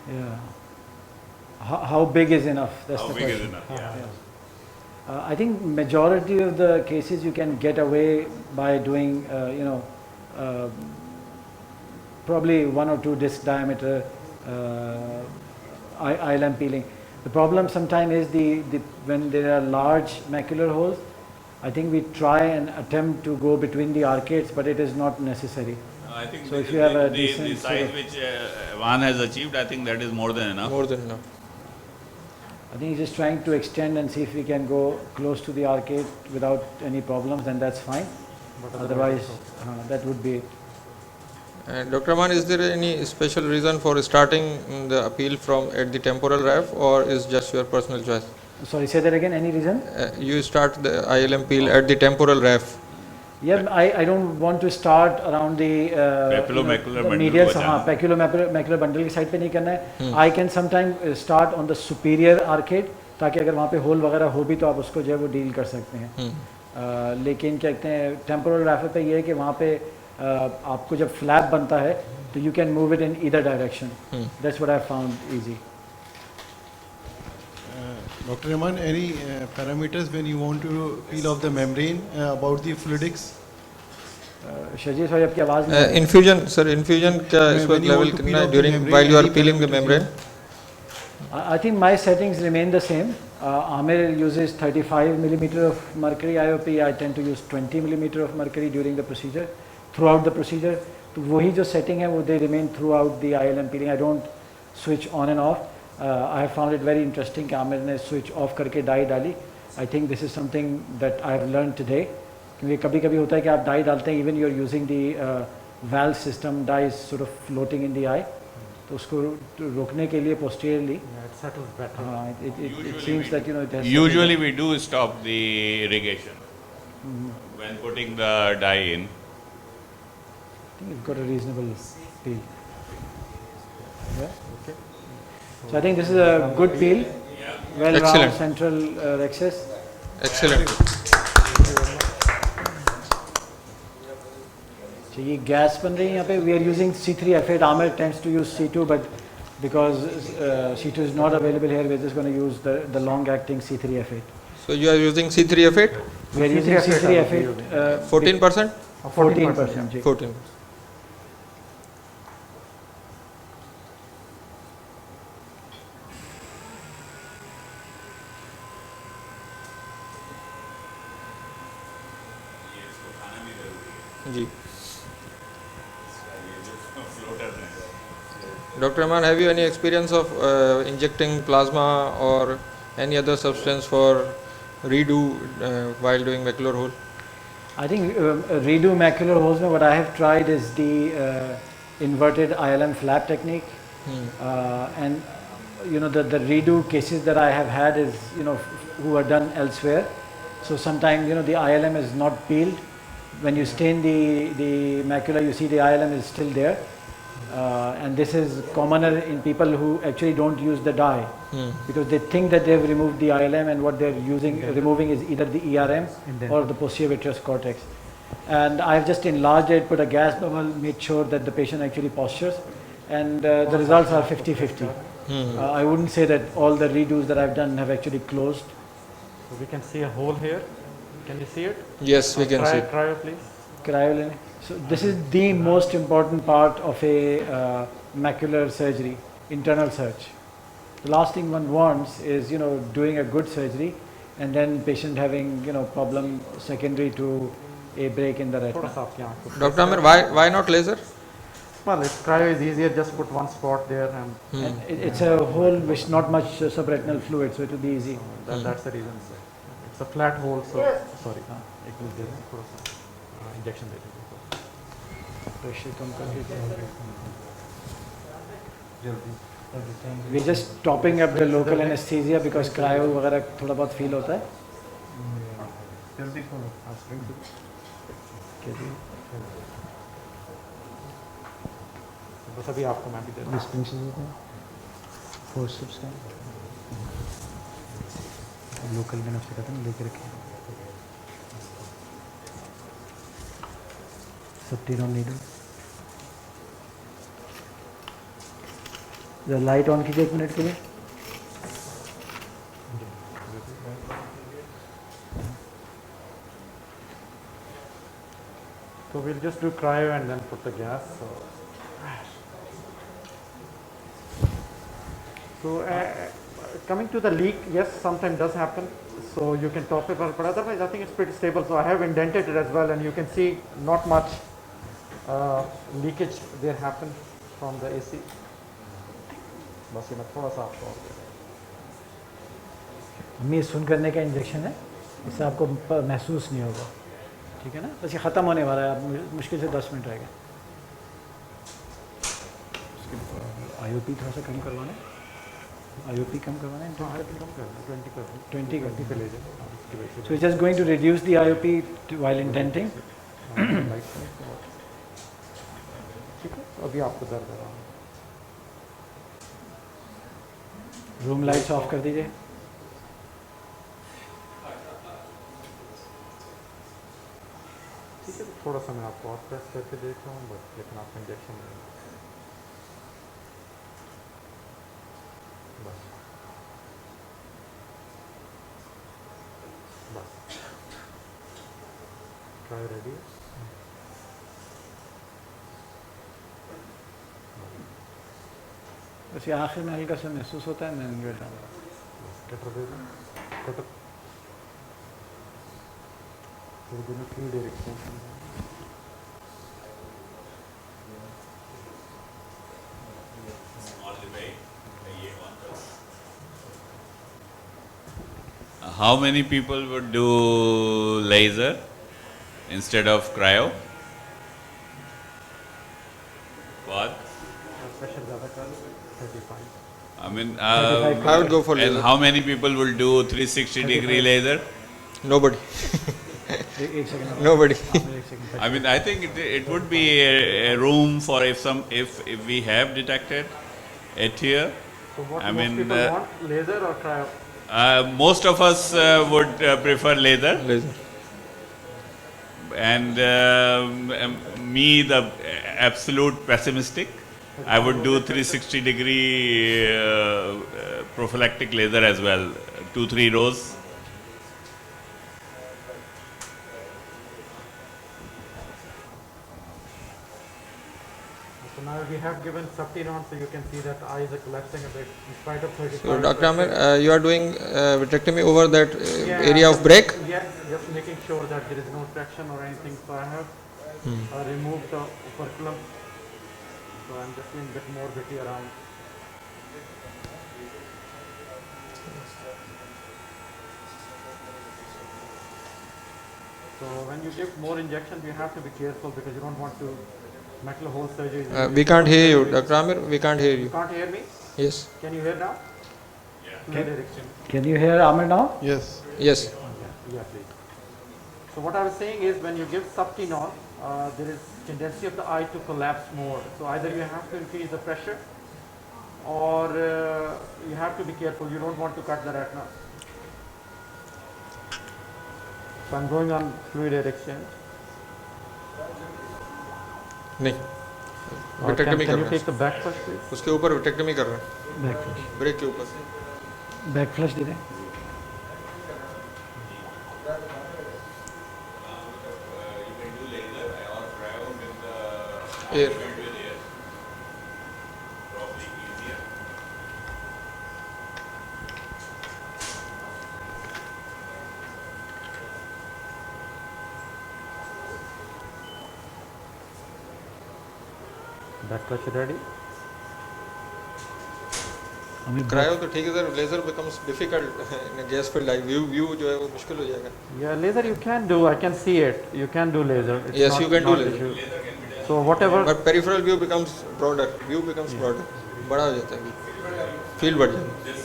Yeah. How big is enough? That's how the big question. is enough? Yeah. I think majority of the cases you can get away by doing, probably 1 or 2 disc diameter ILM peeling. The problem sometimes is when there are large macular holes, I think we try and attempt to go between the arcades, but it is not necessary. I think so if you have a the decent size which Evan has achieved, I think that is more than enough. More than enough. I think he's just trying to extend and see if we can go close to the arcade without any problems, then that's fine. But otherwise, that would be it. And Dr. Rahman, is there any special reason for starting the appeal from at the temporal RAF, or is just your personal choice? Sorry, say that again. Any reason? You start the ILM peel at the temporal ref. Yeah, I don't want to start around the Papilomacular bundle medial, को हाँ, papilomacular bundle की side पे नहीं करना है. I can sometimes start on the superior arcade ताकि अगर वहाँ पे होल वगैरह हो भी तो आप उसको जो है वो डील कर सकते हैं. लेकिन क्या कहते हैं टेम्पोरल रैफर पे ये है कि वहाँ पे आपको जब फ्लैप बनता है तो you can move it in either direction. That's what I found easy. Dr. Rahman, any parameters when you want to peel off the membrane about the fluidics? Shajeer sorry आपकी आवाज़ नहीं. Infusion, sir, infusion क्या इस When वक्त you level want to कितना peel है off the during membrane, while you are any peeling the parameters membrane? I think my settings remain the same. Amir uses 35 millimeter of mercury IOP. I tend to use 20 millimeter of mercury during the procedure, throughout the procedure. तो वही जो setting है वो they remain throughout the ILM peeling. I don't switch on and off. I have found it very interesting कि आमिर ने switch off करके dye डाली. I think this is something that I have learned today. क्योंकि कभी कभी होता है कि आप dye डालते हैं, even you are using the valve system, dye is sort of floating in the eye. तो उसको रोकने के लिए posteriorly, It settles better. it seems that you know it has. Usually we do stop the irrigation when putting the dye in. I think it's got a reasonable peel. Yeah. Okay. So I think this is a good peel. Well round Excellent. central rexus. Excellent. So ये gas बन रही है यहाँ पे. We are using C3F8. Amir tends to use C2, but because C2 is not available here, we're just going to use the long-acting C3F8. So you are using C3F8, We are using C3F8. 14%? 14%. Ji. 14. Ji. Dr. Rahman, have you any experience of injecting plasma or any other substance for redo while doing macular hole? I think redo macular holes में what I have tried is the inverted ILM flap technique. And you know the redo cases that I have had is who are done elsewhere. So sometimes the ILM is not peeled. When you stain the macula, you see the ILM is still there. And this is commoner in people who actually don't use the dye because they think that they have removed the ILM and what they're removing is either the ERM or the posterior vitreous cortex. And I've just enlarged it, put a gas bubble, made sure that the patient actually postures, and the results are 50-50. I wouldn't say that all the redos that I've done have actually closed. So we can see a hole here. Can you see it? Yes, we can see. Try it, please. Cryolinec. So this is the most important part of a macular surgery, internal search. The last thing one wants is doing a good surgery and then patient having problem secondary to a break in the थोड़ा retina. सा आपकी आँख को. Dr. Amir, why not laser? Well, it's cryo is easier. Just put one spot there, and And it's a hole with not much subretinal fluid, so it will be easy. that's the reason. It's a flat hole, so sorry. एक minute दे दें, थोड़ा सा injection दे दीजिए. Pressure कम करके. जल्दी. We're just topping up the local anesthesia because cryo वगैरह थोड़ा बहुत feel होता है. जल्दी खोलो. बस अभी आपको मैं भी दे दूँ. Forceps का. लोकल में नफ्स कहते हैं लेकर रखे. Subtenon needle. The light on कीजिए 1 मिनट के लिए. So we'll just do cryo and then put the gas. So coming to the leak, yes, sometimes does happen. So you can top it, but otherwise I think it's pretty stable. So I have indented it as well, and you can see not much leakage there happened from the AC. बस ये मैं थोड़ा सा आपको और दे दूँ. मी सुन करने का इंजेक्शन है, इससे आपको महसूस नहीं होगा. ठीक है ना. बस ये ख़त्म होने वाला है. आप मुश्किल से 10 मिनट रह गए. IOP थोड़ा सा कम करवाना. IOP कम करवाना है हाँ, IOP कम करना 20 कर 20 कर 20 पे ले जाओ हाँ, उसकी वजह से So it's just going to reduce the IOP while indenting. Light ठीक है तो अभी आपको दर्द है Room lights off कर दीजिए. ठीक है तो थोड़ा सा मैं आपको और प्रेस करके देख रहा हूँ बस लेकिन आपका इंजेक्शन बस बस ट्राई रेडी बस ये आखिर में हल्का सा महसूस होता है then we're done. कटर दे दूँ कटर थोड़ी देर में free direction How many people would do laser instead of cryo? What? Pressure ज़्यादा कर 35 I mean, I would go for and laser. how many people will do 360-degree laser? Nobody. एक second Nobody. एक second I mean, I think it would be a room for if we have detected it here. So what I most mean, people want, laser or cryo? Most of us would prefer laser, Laser. and me, the absolute pessimistic, I would do 360-degree prophylactic laser as well, 2-3 rows. So now we have given Saptinon, so you can see that eyes are collapsing a bit in spite of 35. So, Dr. Amir, you are doing vitrectomy over that Yeah, area of break? Yes, just making sure that there is no traction or anything. So I have removed the operculum. So I'm just doing a bit more bitty around. So when you give more injections, you have to be careful because you don't want to macular hole surgery. We can't hear you, Dr. Amir. We can't hear You you. can't hear me? Yes. Can you hear now? Can- Direction. Can you hear Amir now? Yes. Yes. Yeah, please. So what I was saying is when you give Saptinon, there is tendency of the eye to collapse more. So either you have to increase the pressure or you have to be careful. You don't want to cut the retina. So I'm going on fluid exchange. नहीं. Can, Vitrectomy can कर you रहे take हैं. the back first, please? उसके ऊपर vitrectomy कर रहे हैं. Back flush. Break के ऊपर. Back flush दे दें. Air. Back flush ready? Amir, cryo तो ठीक है sir. Laser becomes difficult in a gas filled eye. View जो है वो मुश्किल हो जाएगा. Yeah, laser you can do. I can see it. You can do laser. It's Yes, not, you can do not laser. issue. So whatever. But peripheral view becomes broader. View becomes broader. बड़ा हो जाता है. Field बढ़ जाता है.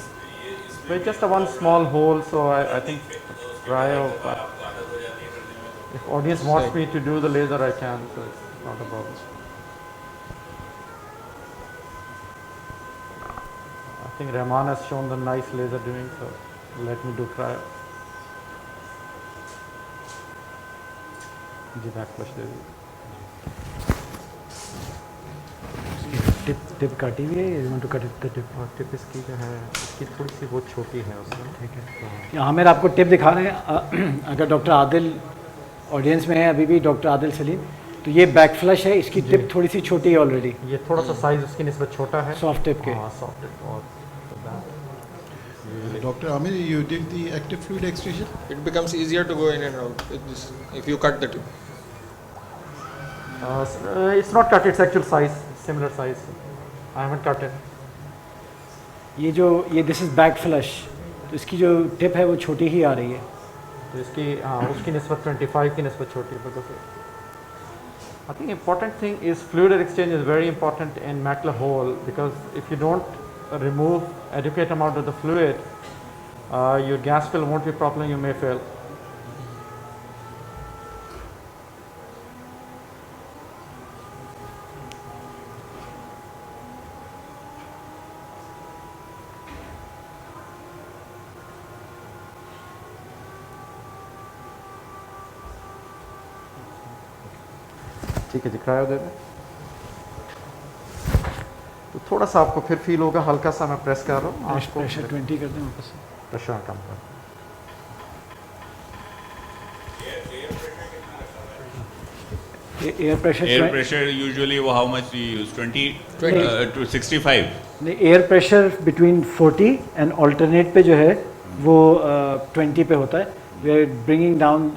But just a one small hole, so I think cryo. If audience wants me to do the laser, I can. So it's not a problem. I think Rahman has shown the nice laser doing, so let me do cryo. जी back flush दे दी. tip काटी हुई है. You want to cut it the tip? और tip इसकी जो है इसकी थोड़ी सी बहुत छोटी है उसमें. ठीक है. आमिर आपको टिप दिखा रहे हैं. अगर डॉक्टर आदिल ऑडियंस में है अभी भी, डॉक्टर आदिल सलीम, तो ये बैक फ्लश है. इसकी टिप थोड़ी सी छोटी है ऑलरेडी. ये थोड़ा सा साइज उसकी निस्बत छोटा है. सॉफ्ट टिप के. हाँ सॉफ्ट टिप. और Dr. Amir, you did the active fluid extraction? It becomes easier to go in and out with this if you cut the tip. it's not cut, it's actual size, similar size. I haven't cut it. ये this is back flush, तो इसकी जो tip है वो छोटी ही आ रही है. तो इसकी हाँ उसकी निस्बत 25 की निस्बत छोटी है. I think important thing is fluid exchange is very important in macular hole because if you don't remove adequate amount of the fluid, your gas fill won't be properly, you may fail. ठीक है जी, cryo दे दें। तो थोड़ा सा आपको फिर feel होगा, हल्का सा मैं प्रेस कर रहा हूँ, आपको प्रेशर 20 कर दें वापस से। प्रेशर कम कर। Air pressure Air pressure usually how much we use? 20 to 65. नहीं, air pressure between 40 and alternate पे जो है वो 20 पे होता है। We are bringing down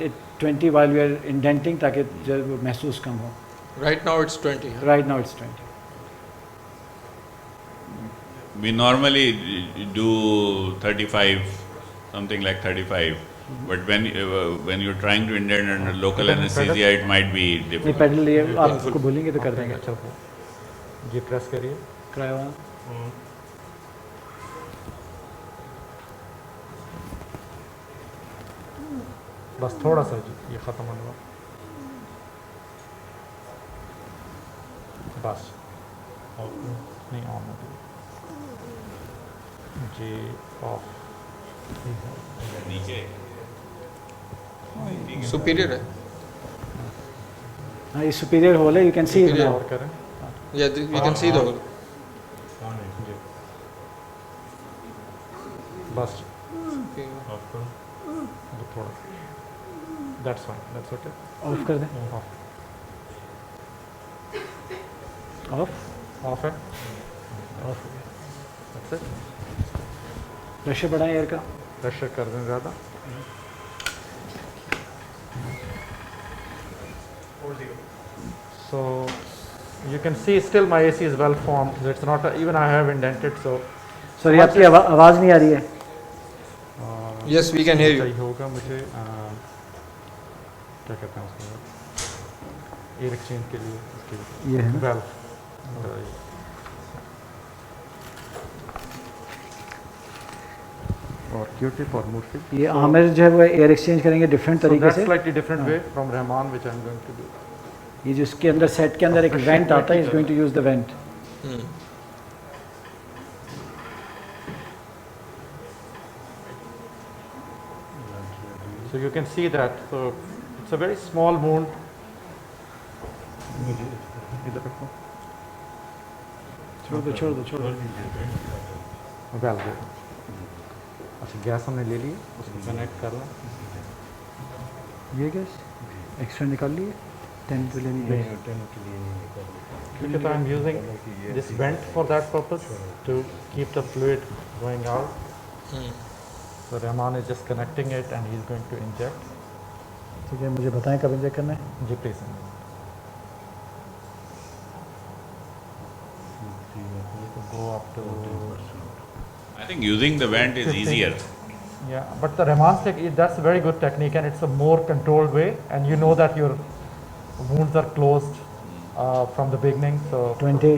20 while we are indenting, ताकि जो है वो महसूस कम हो। Right now it's 20. Huh? Right now it's 20। We normally do 35, something like 35. But when you're trying to indent under local anesthesia, it might be नहीं, difficult. Pedal ये आप उसको बोलेंगे तो कर देंगे। चल ये प्रेस करिए। क्रायो बस थोड़ा सा जी, ये ख़त्म होने वाला। बस नहीं ऑन जी, ऑफ। नीचे Superior है? हाँ, ये सुपीरियर होल है, यू कैन सी Superior. और करें। Yeah, we can see the hole. जी बस Okay. ये थोड़ा, that's fine, that's okay. Of कर दें। ऑफ ऑफ है, ऑफ दैट्स इट। प्रेशर बढ़ाएं एयर का। प्रेशर कर दें ज़्यादा। So you can see still my AC is well formed. It's not even I have indented. So sorry, आपकी आवाज़ नहीं आ रही है। Yes, we can hear you. चाहिए होगा मुझे क्या कहते हैं उसको, एयर एक्सचेंज के लिए, इसके ये है ना? वेल और Q-tip और मूर्ति। ये आमिर जो है वो एयर एक्सचेंज करेंगे डिफरेंट So तरीके that's से। slightly different way from Rahman, which I'm going to do. ये जो इसके अंदर सेट के अंदर एक वेंट आता है, is going to use the vent. Hmm. So you can see that. So it's a very small wound. इधर रखो। छोड़ दो छोड़ दो छोड़ दो। Well good. अच्छा, गैस हमने ले ली, उसको कनेक्ट कर लें। ये गैस एक्स्ट्रा निकाल लिए, 10 के लिए नहीं gas. Because I'm using this vent for that purpose to keep the fluid going out. Hmm. So Rahman is just connecting it and he's going to inject. ठीक है, मुझे बताएं कब इंजेक्ट करना है। जी please. Go up to. I think using the vent is 15. easier. Yeah, but the Rahman's technique, that's a very good technique and it's a more controlled way, and you know that your wounds are closed from the beginning. So 20,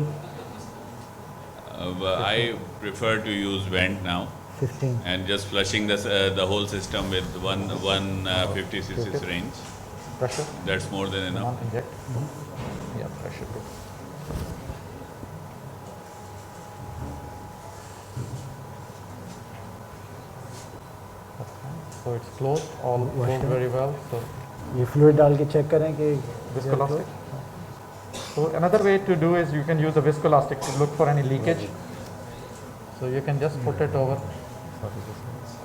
But I prefer to use vent now 15. and just flushing the whole system with one 50 cc syringe. pressure. That's more than enough. Rahman, inject. Yeah, pressure too. Okay. So it's closed, all goes very well. So ये fluid डाल के check करें कि viscoelastic. So another way to do is you can use a viscoelastic to look for any leakage. So you can just put it over.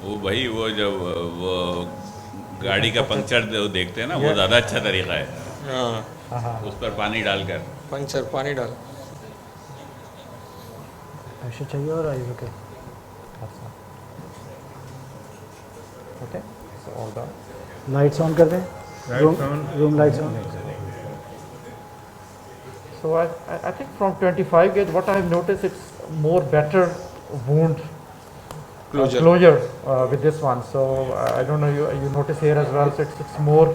वो भाई वो जब वो गाड़ी का पंक्चर देखते हैं ना, वो ज़्यादा अच्छा तरीका है। हाँ, उस पर पानी डालकर पंचर पानी डाल। प्रेशर चाहिए और I okay. Okay, so all done. Lights on कर दें। Room lights on. So I think from 25 gauge, what I have noticed, it's more better wound Closure. with this one. So I don't know, you notice here as well. So it's more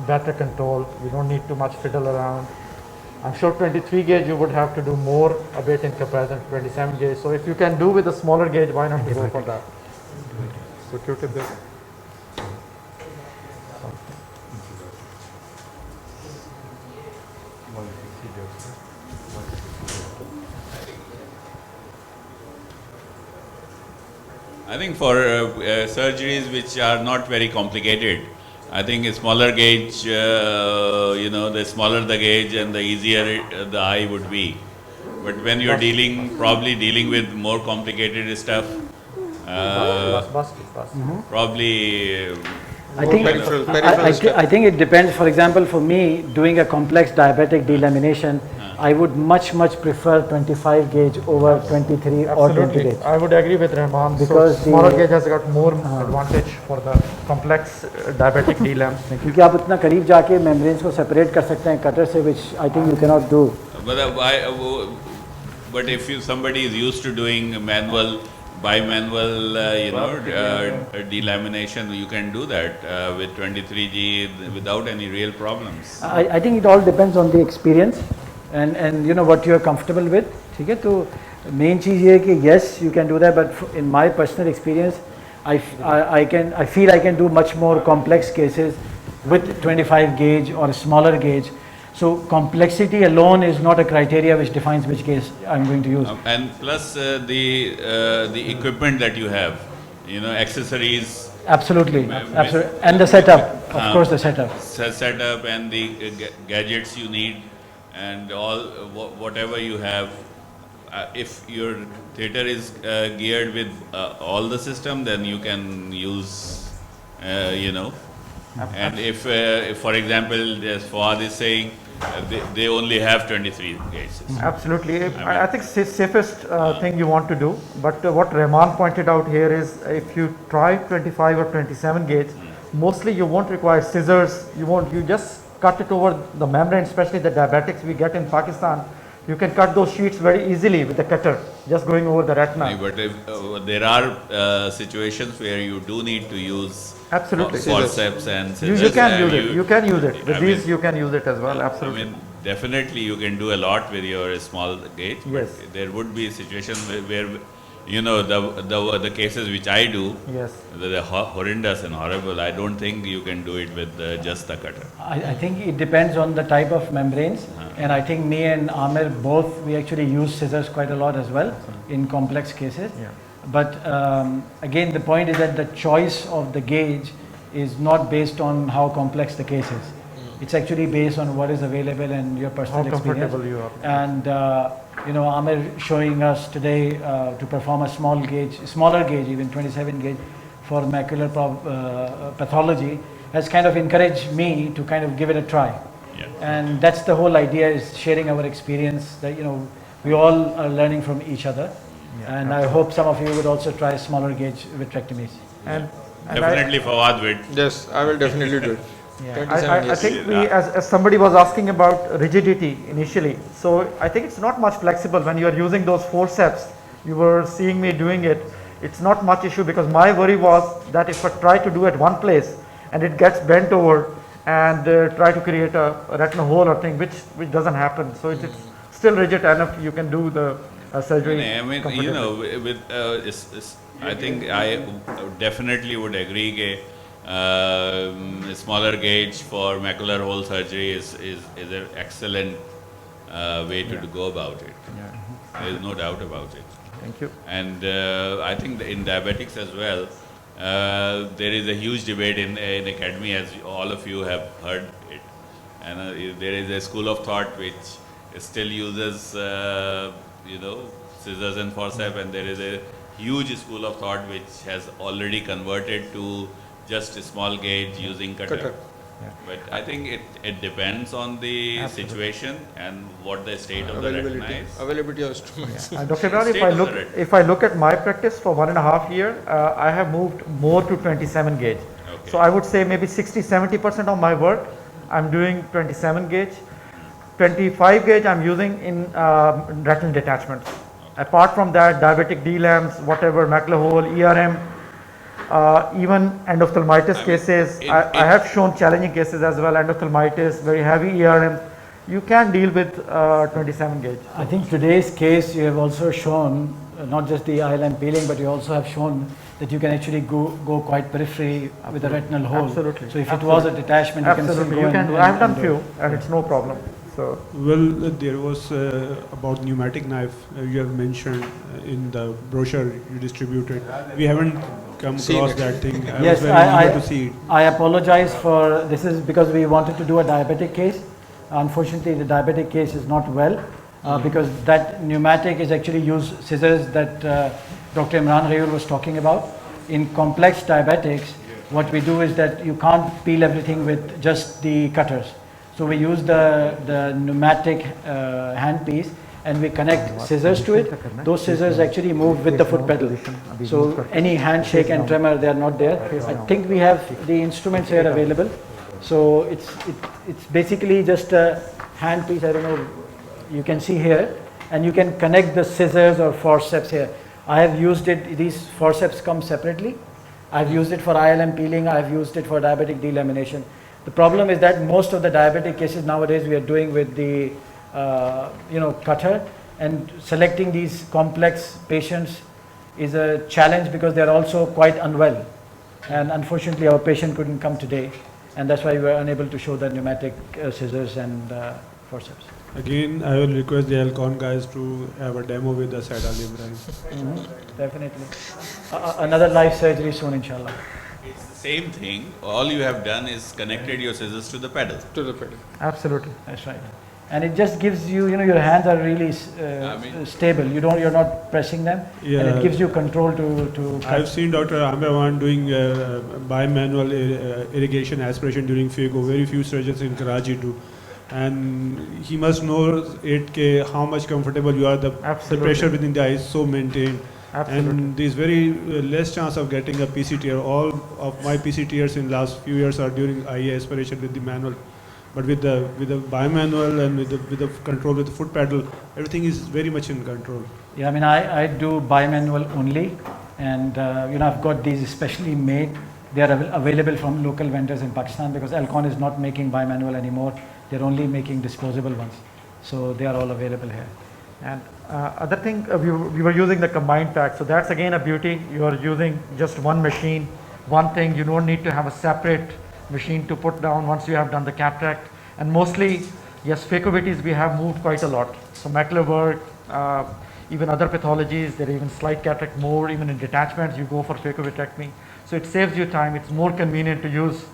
better control. You don't need too much fiddle around. I'm sure 23 gauge you would have to do more a bit in comparison to 27 gauge. So if you can do with a smaller gauge, why not go for that? So Q-tip this. I think for surgeries which are not very complicated, I think a smaller gauge, the smaller the gauge and the easier the eye would be. But when you're probably dealing with more complicated stuff, probably I think, peripheral stuff. I think it depends. For example, for me, doing a complex diabetic delamination, I would much prefer 25 gauge over 23 or 20 gauge. I would agree with Rahman Because so smaller the- gauge has got more advantage for the complex diabetic DLAM. क्योंकि आप उतना करीब जाके membranes को separate कर सकते हैं cutter से, which I think you cannot do. but if somebody is used to doing bimanual, delamination, you can do that with 23G without any real problems. I think it all depends on the experience and you know what you are comfortable with. ठीक है, तो main चीज़ ये है कि yes you can do that, but in my personal experience I feel I can do much more complex cases with 25 gauge or a smaller gauge. So complexity alone is not a criteria which defines which case I'm going to use. And plus the equipment that you have, accessories. Absolutely, absolutely, and the setup, of course, the setup. Setup and the gadgets you need, and all whatever you have. If your theater is geared with all the system, then you can use, And if for example, as Fawad is saying, they only have 23 gauges. Absolutely. I think safest thing you want to do. But what Rahman pointed out here is if you try 25 or 27 gauge, mostly you won't require scissors. You just cut it over the membrane, especially the diabetics we get in Pakistan. You can cut those sheets very easily with a cutter, just going over the retina. But there are situations where you do need to use Absolutely. forceps and scissors. You can use it. You can use it. With these, you can use it as well. Absolutely. I mean, definitely you can do a lot with your small gauge. Yes. But there would be situations where the cases which I do, Yes. they're horrendous and horrible. I don't think you can do it with just the cutter. I think it depends on the type of membranes, and I think me and Amir both, we actually use scissors quite a lot as well in complex cases. Yeah. But again, the point is that the choice of the gauge is not based on how complex the case is. It's actually based on what is available and your personal How experience. comfortable you are. And Amir showing us today to perform a smaller gauge, even 27 gauge for macular pathology has kind of encouraged me to kind of give it a try. Yeah. And that's the whole idea, is sharing our experience, that we all are learning from each other. And I hope some of you would also try smaller gauge vitrectomies. And Definitely Fawad would. Yes, I will definitely do it. Yeah. 27 I years. think as somebody was asking about rigidity initially, so I think it's not much flexible when you are using those forceps. You were seeing me doing it. It's not much issue, because my worry was that if I try to do at one place and it gets bent over and try to create a retinal hole or thing, which doesn't happen. So it's still rigid enough. You can do the surgery. I mean, comfortably. I think I definitely would agree that smaller gauge for macular hole surgery is an excellent way to go about it. There is no doubt about it. Thank you. And I think in diabetics as well, there is a huge debate in academy, as all of you have heard it. And there is a school of thought which still uses, scissors and forceps, and there is a huge school of thought which has already converted to just a small gauge using cutter. But I think it depends on the situation and what the state of the retina is. Availability of instruments. Dr. Imran, State if I look at my practice for 1.5 years, I have moved more to 27 gauge. Okay. So I would say maybe 60-70% of my work I'm doing 27 gauge. 25 gauge I'm using in retinal detachments. Apart from that, diabetic DLAMs, whatever, macular hole, ERM, even endophthalmitis cases. I have shown challenging cases as well, endophthalmitis, very heavy ERM. you can deal with 27 gauge. I think today's case you have also shown not just the ILM peeling, but you also have shown that you can actually go quite periphery with a retinal hole. Absolutely. So if it was a detachment, Absolutely, you you can can still do. go I've done and do few, it. and it's no problem. So Well, there was about pneumatic knife you have mentioned in the brochure you distributed. We haven't come Seen across it. that thing. I Yes, was very eager to see it. I apologize for this is because we wanted to do a diabetic case. Unfortunately, the diabetic case is not well because that pneumatic is actually used scissors that Dr. Imran Ghayur was talking about. In complex diabetics, what we do is that you can't peel everything with just the cutters. So we use the pneumatic handpiece and we connect scissors to it. Those scissors actually move with the foot pedal. So any handshake and tremor, they are not there. I think we have the instruments here available. So it's basically just a handpiece. I don't know, you can see here, and you can connect the scissors or forceps here. I have used it, these forceps come separately. I've used it for ILM peeling, I've used it for diabetic delamination. The problem is that most of the diabetic cases nowadays we are doing with the cutter, and selecting these complex patients is a challenge because they are also quite unwell. And unfortunately our patient couldn't come today, and that's why we were unable to show the pneumatic scissors and forceps. Again, I will request the Alcon guys to have a demo with us at Ali Ibrahim. Definitely. Another live surgery soon, inshallah. It's the same thing. All you have done is connected your scissors to the pedal. To the pedal. absolutely. That's right. And it just gives you, your hands are really stable. You're not pressing them, and Yeah. it gives you control to cut. I've seen Dr. Amrawan doing bimanual irrigation aspiration during FACO. Very few surgeons in Karachi do. And he must know 8K how much comfortable you are. The Absolutely. pressure within the eye is so maintained. Absolutely. And there's very less chance of getting a PCTR. All of my PCTRs in last few years are during eye aspiration with the manual. But with the bimanual and with the control with the foot pedal, everything is very much in control. Yeah, I mean, I do bimanual only, and I've got these specially made. They are available from local vendors in Pakistan because Alcon is not making bimanual anymore. They're only making disposable ones, so they are all available here. And other thing, we were using the combined pack, so that's again a beauty. You are using just one machine, one thing. You don't need to have a separate machine to put down once you have done the cataract. And mostly, yes, phacovities we have moved quite a lot. So macular work, even other pathologies, there are even slight cataract more, even in detachments you go for phacovitrectomy. So it saves you time. It's more convenient to use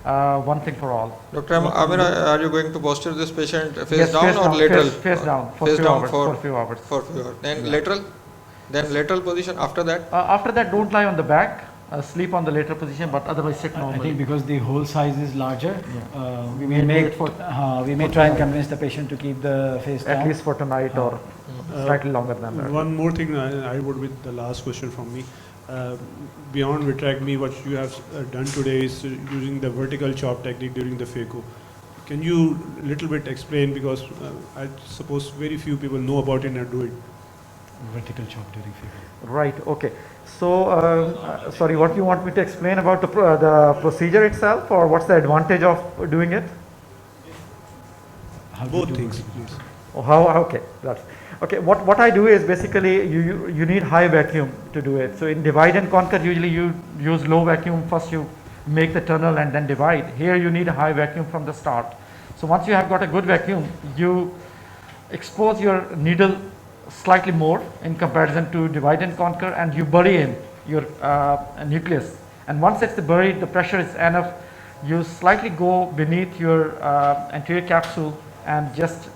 one thing for all. Dr. Amir, are you going to posture this patient face Yes, down face or down, lateral? face down for Face few down hours, for few hours. For few hours. Then lateral? Then lateral position after that? After that, don't lie on the back. Sleep on the lateral position, but otherwise sit I normally. think because the hole size is larger, We we may may do it for- we may try and convince the patient to keep the face down. At least for tonight or slightly longer than that. One more thing I would with the last question from me. Beyond vitrectomy, what you have done today is using the vertical chop technique during the phaco. Can you little bit explain, because I suppose very few people know about it and do it. Vertical chop during phaco. Right, okay. So, sorry, what you want me to explain about the procedure itself, or what's the advantage of doing it? How do you Both do things, vertical? please. Or how, okay, that's, okay, what I do is basically you need high vacuum to do it. So in divide and conquer, usually you use low vacuum, first you make the tunnel and then divide. Here you need a high vacuum from the start. So once you have got a good vacuum, you expose your needle slightly more in comparison to divide and conquer, and you bury in your nucleus. And once it's buried, the pressure is enough, you slightly go beneath your anterior capsule and just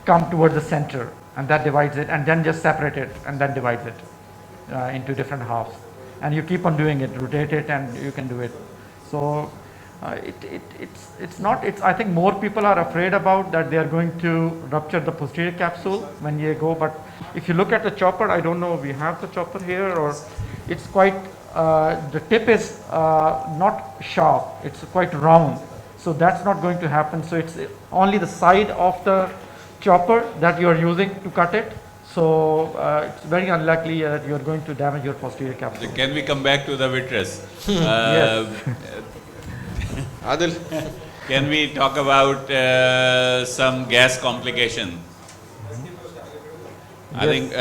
come towards the center, and that divides it, and then just separate it and then divides it into different halves. And you keep on doing it, rotate it, and you can do it. So I think more people are afraid about that they are going to rupture the posterior capsule when you go, but if you look at the chopper, I don't know, we have the chopper here, or it's quite, the tip is not sharp, it's quite round, so that's not going to happen. So it's only the side of the chopper that you are using to cut it. So it's very unlikely that you are going to damage your posterior capsule. Can we come back to the vitreous? Yes. Adil, can we talk about some gas complication? I think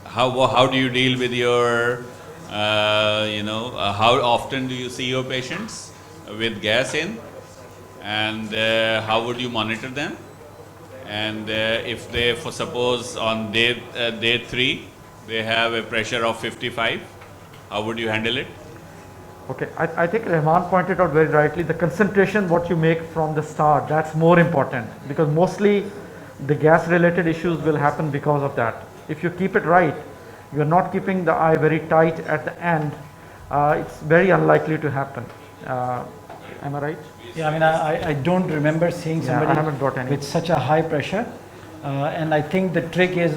how do you deal with your how often do you see your patients with gas in, and how would you monitor them? And if they, for suppose on day 3 they have a pressure of 55, how would you handle it? Okay, I think Rahman pointed out very rightly, the concentration what you make from the start, that's more important, because mostly the gas related issues will happen because of that. If you keep it right, you are not keeping the eye very tight at the end, it's very unlikely to happen. Am I right? Yeah, I mean, I don't remember seeing somebody I haven't got any. with such a high pressure. And I think the trick is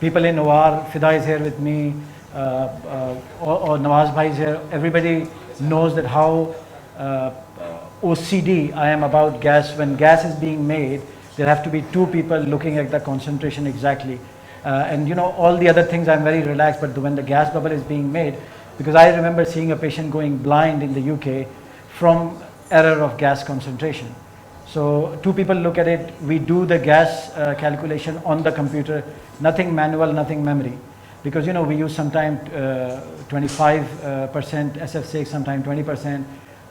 people in OR, Fida is here with me, or Nawaz Bhai is here. Everybody knows that how OCD I am about gas. When gas is being made, there have to be 2 people looking at the concentration exactly. And all the other things I'm very relaxed, but when the gas bubble is being made, because I remember seeing a patient going blind in the UK from error of gas concentration. So 2 people look at it, we do the gas calculation on the computer, nothing manual, nothing memory. Because we use sometimes 25% SF6, sometimes 20%.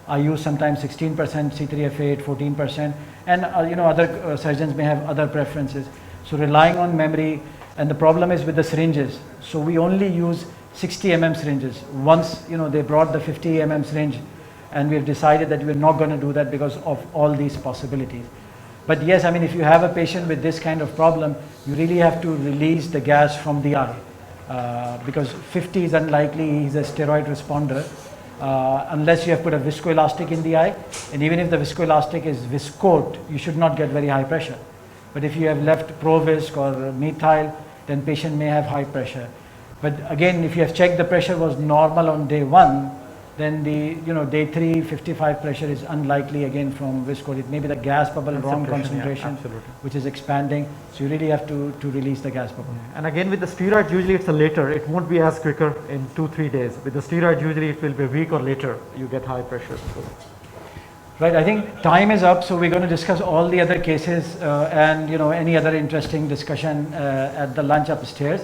I use sometimes 16% C3F8, 14%, and other surgeons may have other preferences. So relying on memory, and the problem is with the syringes. So we only use 60 mm syringes. Once they brought the 50 mm syringe, and we have decided that we're not going to do that because of all these possibilities. But yes, I mean, if you have a patient with this kind of problem, you really have to release the gas from the eye, because 50 is unlikely he's a steroid responder, unless you have put a viscoelastic in the eye, and even if the viscoelastic is viscosed, you should not get very high pressure. But if you have left Provisc or methyl, then patient may have high pressure. But again, if you have checked the pressure was normal on day 1, then the day 3 55 pressure is unlikely again from viscosity. It may be the gas bubble wrong concentration, which is expanding. So you really have to release the gas bubble. And again with the steroids, usually it's a later, it won't be as quicker in 2-3 days. With the steroids, usually it will be a week or later you get high pressure. So. Right, I think time is up, so we're going to discuss all the other cases and any other interesting discussion at the lunch upstairs.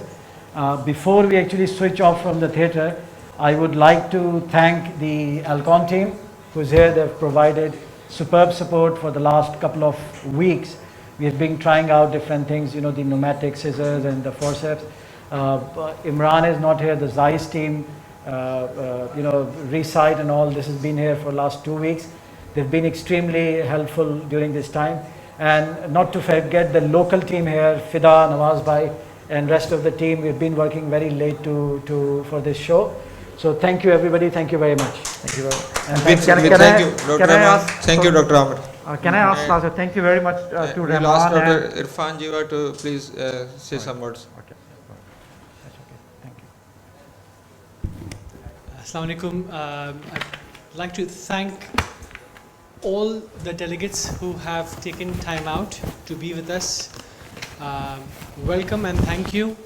Before we actually switch off from the theatre, I would like to thank the Alcon team who's here. They've provided superb support for the last couple of weeks. We have been trying out different things, the pneumatic scissors and the forceps. Imran is not here, the Zeiss team, Recite and all, this has been here for the last 2 weeks. They've been extremely helpful during this time. And not to forget the local team here, Fida, Nawaz Bhai, and rest of the team. We've been working very late for this show. So thank you everybody, thank you very much. Thank you very much. Thank you, Dr. Amar. Can I ask Lazar, thank you very much to we'll Rahman ask and Dr. Irfan Jiva to please say some words. Okay. That's okay, thank you. Assalamu alaikum. I'd like to thank all the delegates who have taken time out to be with us. Welcome and thank you.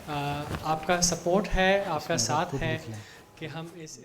आपका support है, आपका साथ है कि हम इस